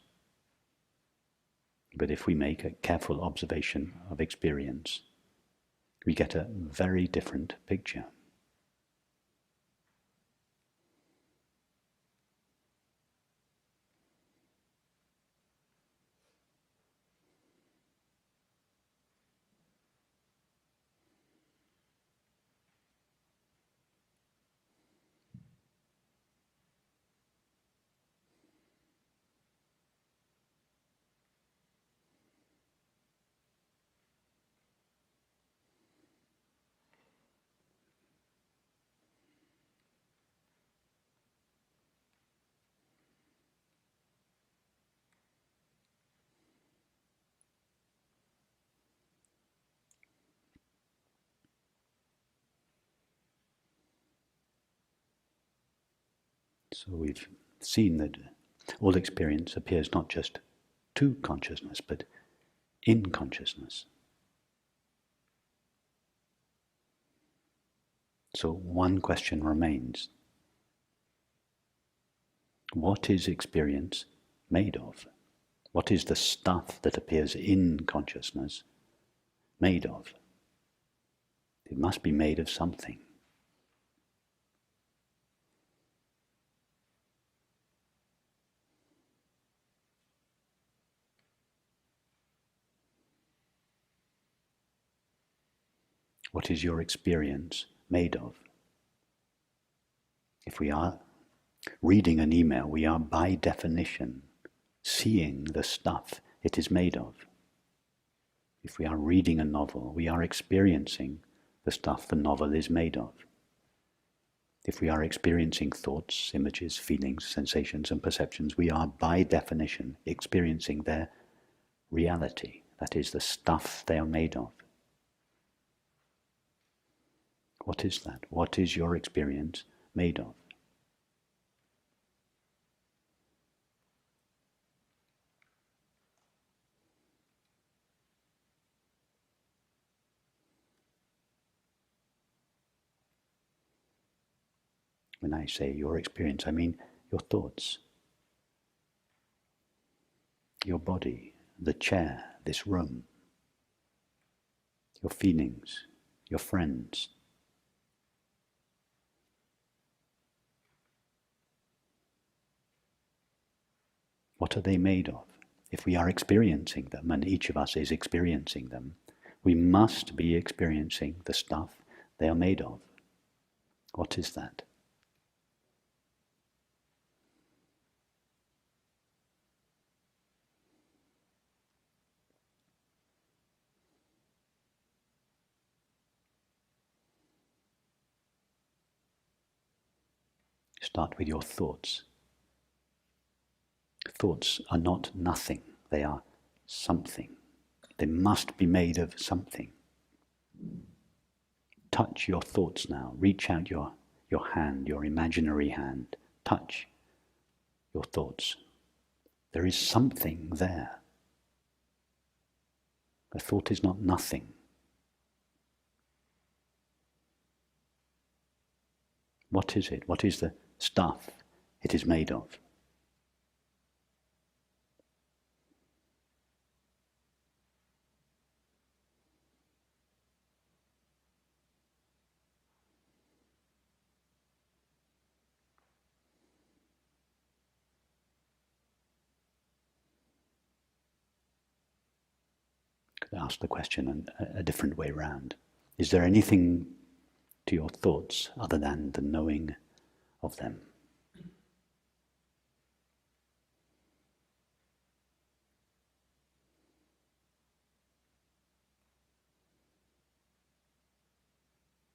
[SPEAKER 1] But if we make a careful observation of experience, we get a very different picture. So we've seen that all experience appears not just to consciousness, but in consciousness. So one question remains. What is experience made of? What is the stuff that appears in consciousness made of? It must be made of something. What is your experience made of? If we are reading an email, we are by definition seeing the stuff it is made of. If we are reading a novel, we are experiencing the stuff the novel is made of. If we are experiencing thoughts, images, feelings, sensations, and perceptions, we are by definition experiencing their reality. That is the stuff they are made of. What is that? What is your experience made of? When I say your experience, I mean your thoughts, your body, the chair, this room, your feelings, your friends. What are they made of? If we are experiencing them, and each of us is experiencing them, we must be experiencing the stuff they are made of. What is that? Start with your thoughts. Thoughts are not nothing, they are something. They must be made of something. Touch your thoughts now. Reach out your hand, your imaginary hand. Touch your thoughts. There is something there. A thought is not nothing. What is it? What is the stuff it is made of? Ask the question a different way round. Is there anything to your thoughts other than the knowing of them?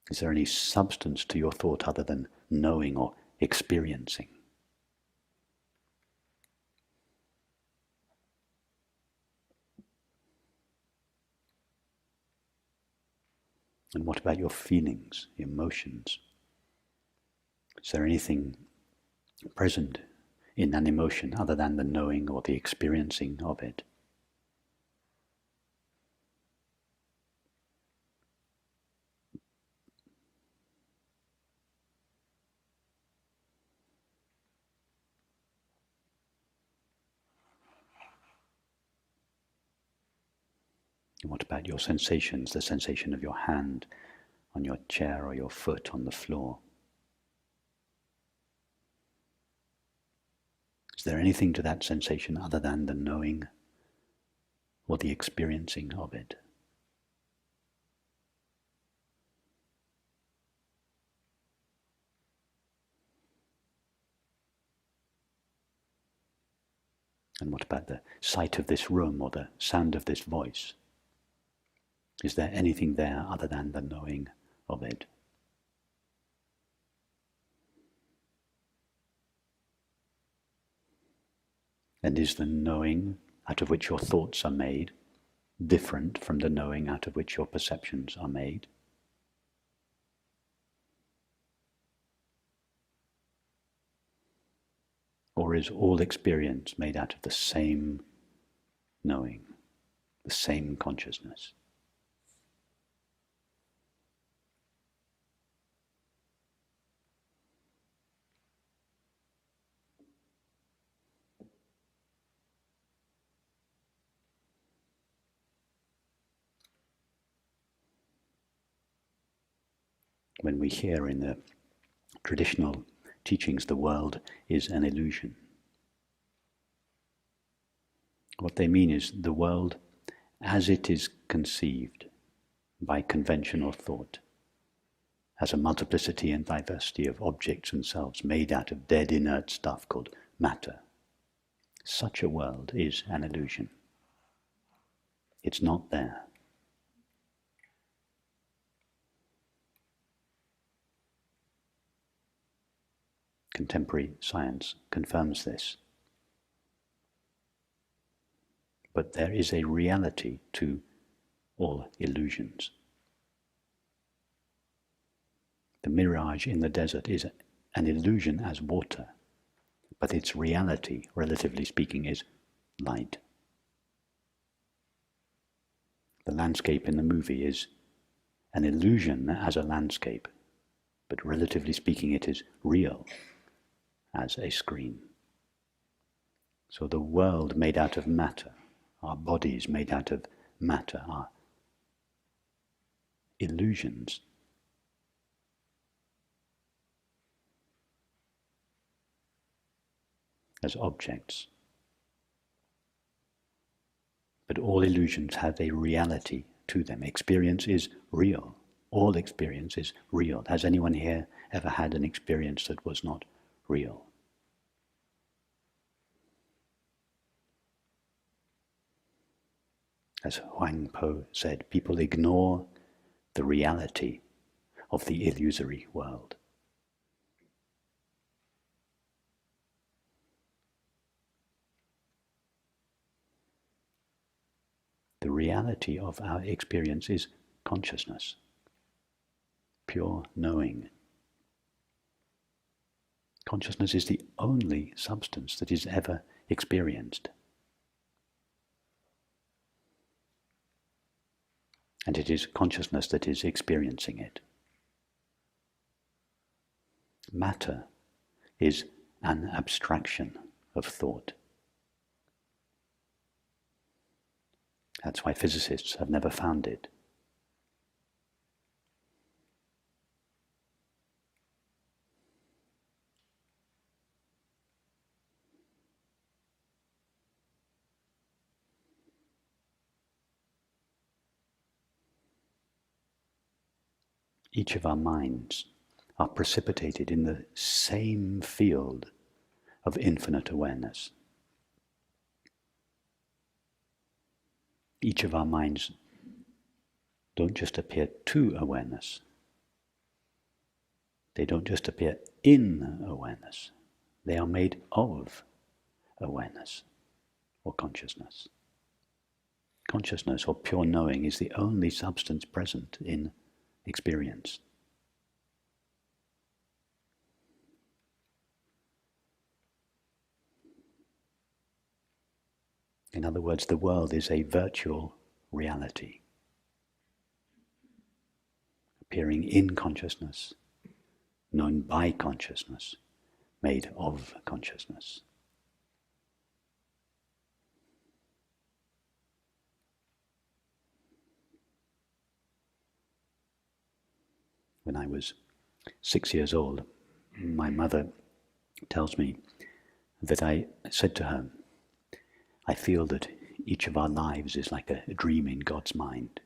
[SPEAKER 1] Is there any substance to your thought other than knowing or experiencing? And what about your feelings, emotions? Is there anything present in an emotion other than the knowing or the experiencing of it. And what about your sensations, the sensation of your hand on your chair or your foot on the floor? Is there anything to that sensation other than the knowing or the experiencing of it? And what about the sight of this room or the sound of this voice? Is there anything there other than the knowing of it? And is the knowing out of which your thoughts are made different from the knowing out of which your perceptions are made? Or is all experience made out of the same knowing, the same consciousness? When we hear in the traditional teachings the world is an illusion, what they mean is the world as it is conceived by conventional thought, as a multiplicity and diversity of objects and selves made out of dead inert stuff called matter. Such a world is an illusion. It's not there. Contemporary science confirms this. But there is a reality to all illusions. The mirage in the desert is an illusion as water, but its reality, relatively speaking, is light. The landscape in the movie is an illusion as a landscape, but relatively speaking, it is real as a screen. So the world made out of matter, our bodies made out of matter, are illusions. As objects. But all illusions have a reality to them. Experience is real. All experience is real. Has anyone here ever had an experience that was not real? As Huang Po said, people ignore the reality of the illusory world. The reality of our experience is consciousness, pure knowing. Consciousness is the only substance that is ever experienced. And it is consciousness that is experiencing it. Matter is an abstraction of thought. That's why physicists have never found it. Each of our minds are precipitated in the same field of infinite awareness. Each of our minds don't just appear to awareness. They don't just appear in awareness. They are made of awareness or consciousness. Consciousness or pure knowing is the only substance present in experience. In other words, the world is a virtual reality, appearing in consciousness, known by consciousness, made of consciousness. When I was 6 years old, my mother tells me that I said to her, I feel that each of our lives is like a dream in God's mind.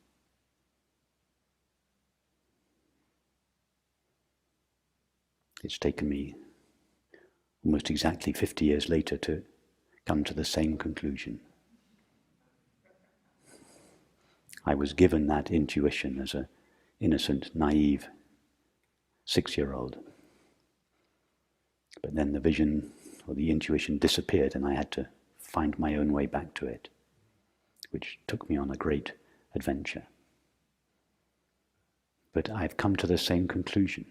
[SPEAKER 1] It's taken me almost exactly 50 years later to come to the same conclusion. I was given that intuition as an innocent, naive 6-year-old. But then the vision or the intuition disappeared and I had to find my own way back to it, which took me on a great adventure. But I've come to the same conclusion,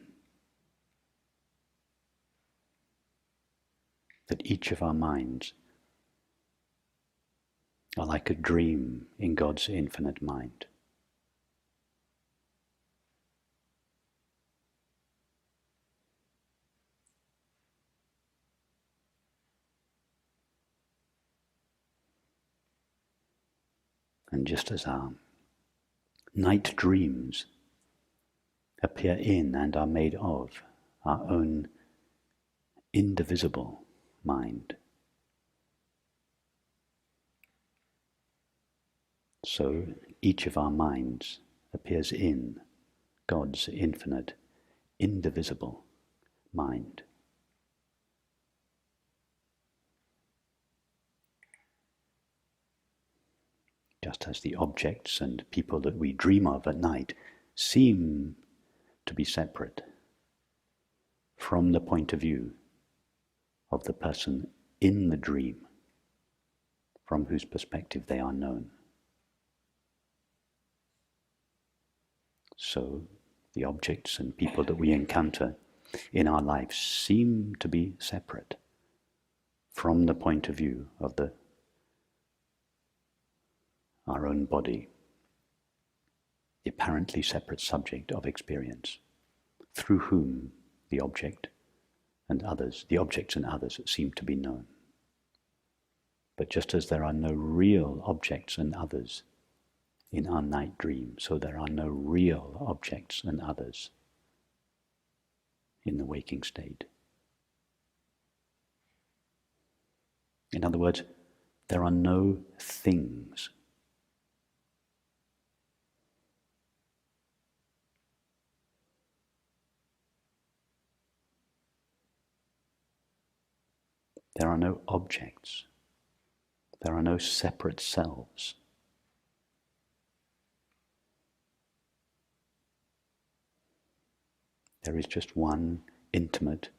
[SPEAKER 1] that each of our minds are like a dream in God's infinite mind. And just as our night dreams appear in and are made of our own indivisible mind, so each of our minds appears in God's infinite, indivisible mind. Just as the objects and people that we dream of at night seem to be separate from the point of view of the person in the dream, from whose perspective they are known. So the objects and people that we encounter in our lives seem to be separate from the point of view of our own body, the apparently separate subject of experience, through whom the objects and others seem to be known. But just as there are no real objects and others in our night dream, so there are no real objects and others in the waking state. In other words, there are no things. There are no objects. There are no separate selves. There is just one intimate,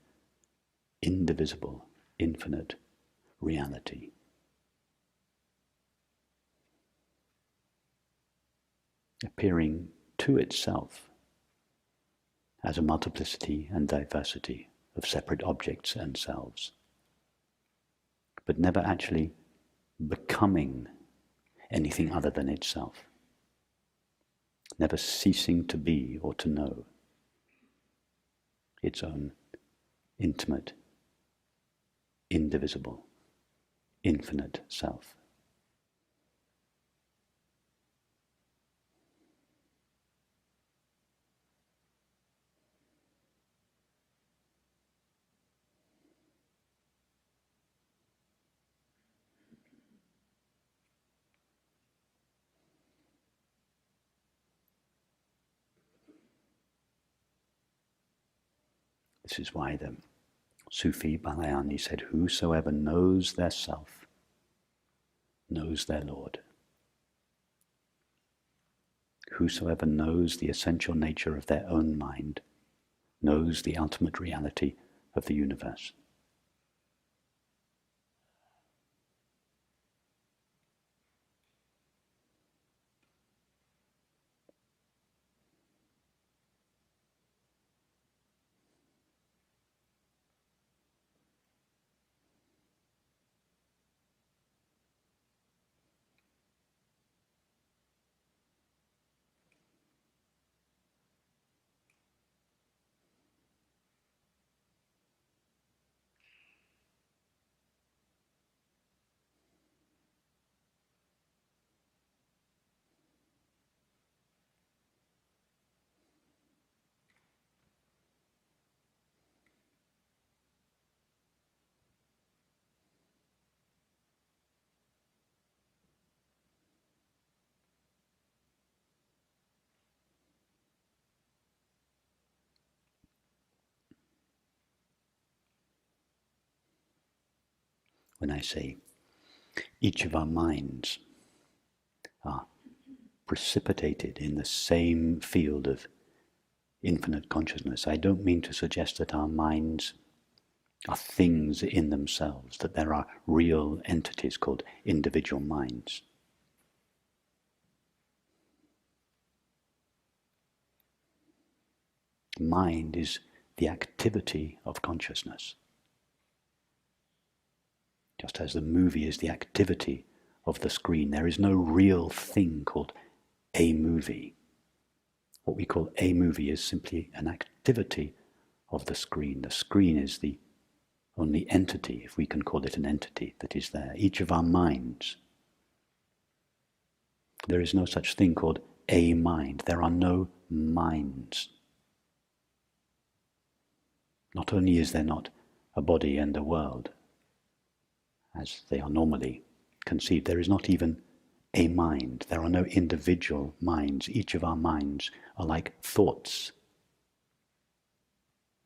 [SPEAKER 1] indivisible, infinite reality. Appearing to itself as a multiplicity and diversity of separate objects and selves, but never actually becoming anything other than itself, never ceasing to be or to know its own intimate, indivisible, infinite self. This is why the Sufi Balayani said, whosoever knows their self knows their Lord. Whosoever knows the essential nature of their own mind knows the ultimate reality of the universe. when I say each of our minds are precipitated in the same field of infinite consciousness, I don't mean to suggest that our minds are things in themselves, that there are real entities called individual minds. Mind is the activity of consciousness. Just as the movie is the activity of the screen, there is no real thing called a movie. What we call a movie is simply an activity of the screen. The screen is the only entity, if we can call it an entity, that is there. Each of our minds. There is no such thing called a mind. There are no minds. Not only is there not a body and a world, as they are normally conceived, there is not even a mind. There are no individual minds. Each of our minds are like thoughts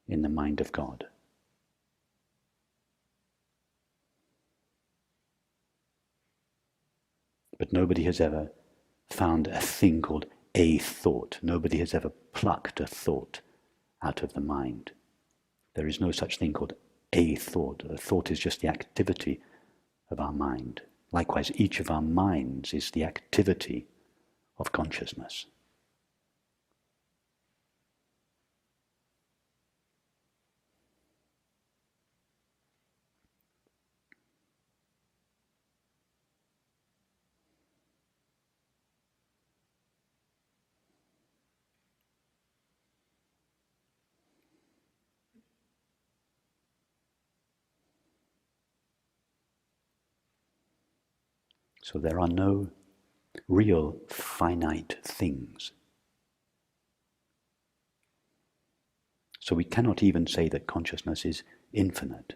[SPEAKER 1] in the mind of God. But nobody has ever found a thing called a thought. Nobody has ever plucked a thought out of the mind. There is no such thing called a thought. A thought is just the activity of our mind. Likewise, each of our minds is the activity of consciousness. So there are no real finite things. So we cannot even say that consciousness is infinite.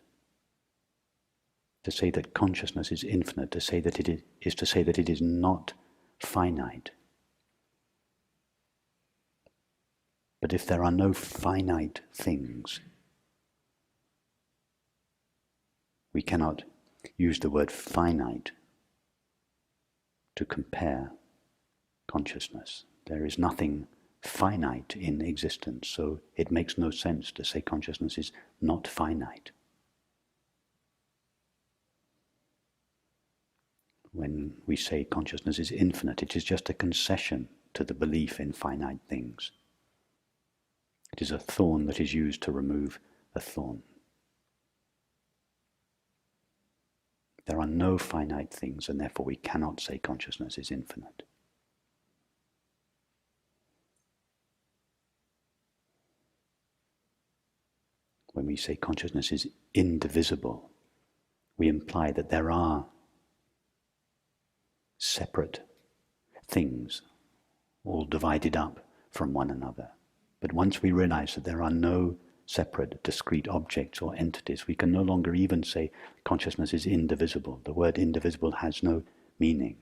[SPEAKER 1] To say that consciousness is infinite, to say that it is to say that it is not finite. But if there are no finite things, we cannot use the word finite to compare consciousness. There is nothing finite in existence, so it makes no sense to say consciousness is not finite. When we say consciousness is infinite, it is just a concession to the belief in finite things. It is a thorn that is used to remove a thorn. There are no finite things, and therefore we cannot say consciousness is infinite. When we say consciousness is indivisible, we imply that there are separate things, all divided up from one another. But once we realize that there are no separate, discrete objects or entities, we can no longer even say consciousness is indivisible. The word indivisible has no meaning.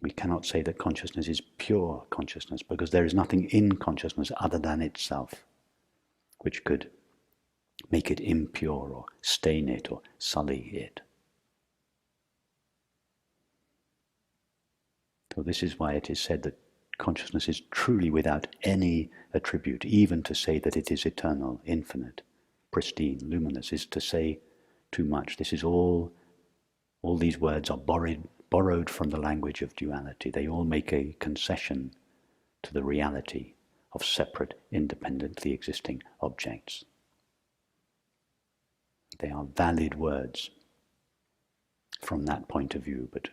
[SPEAKER 1] We cannot say that consciousness is pure consciousness, because there is nothing in consciousness other than itself, which could make it impure or stain it or sully it. So this is why it is said that consciousness is truly without any attribute. Even to say that it is eternal, infinite, pristine, luminous is to say too much. This is all these words are borrowed from the language of duality. They all make a concession to the reality of separate, independently existing objects. They are valid words from that point of view, but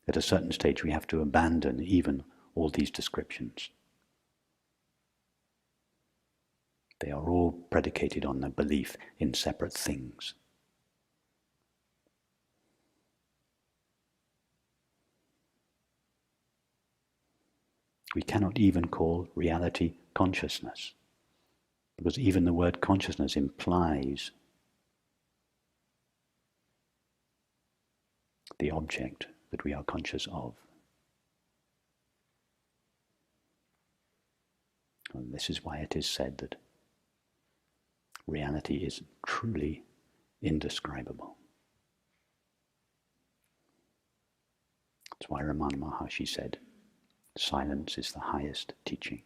[SPEAKER 1] at a certain stage we have to abandon even all these descriptions. They are all predicated on the belief in separate things. We cannot even call reality consciousness, because even the word consciousness implies the object that we are conscious of. And this is why it is said that reality is truly indescribable. That's why Ramana Maharshi said, silence is the highest teaching.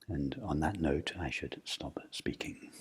[SPEAKER 1] And on that note, I should stop speaking.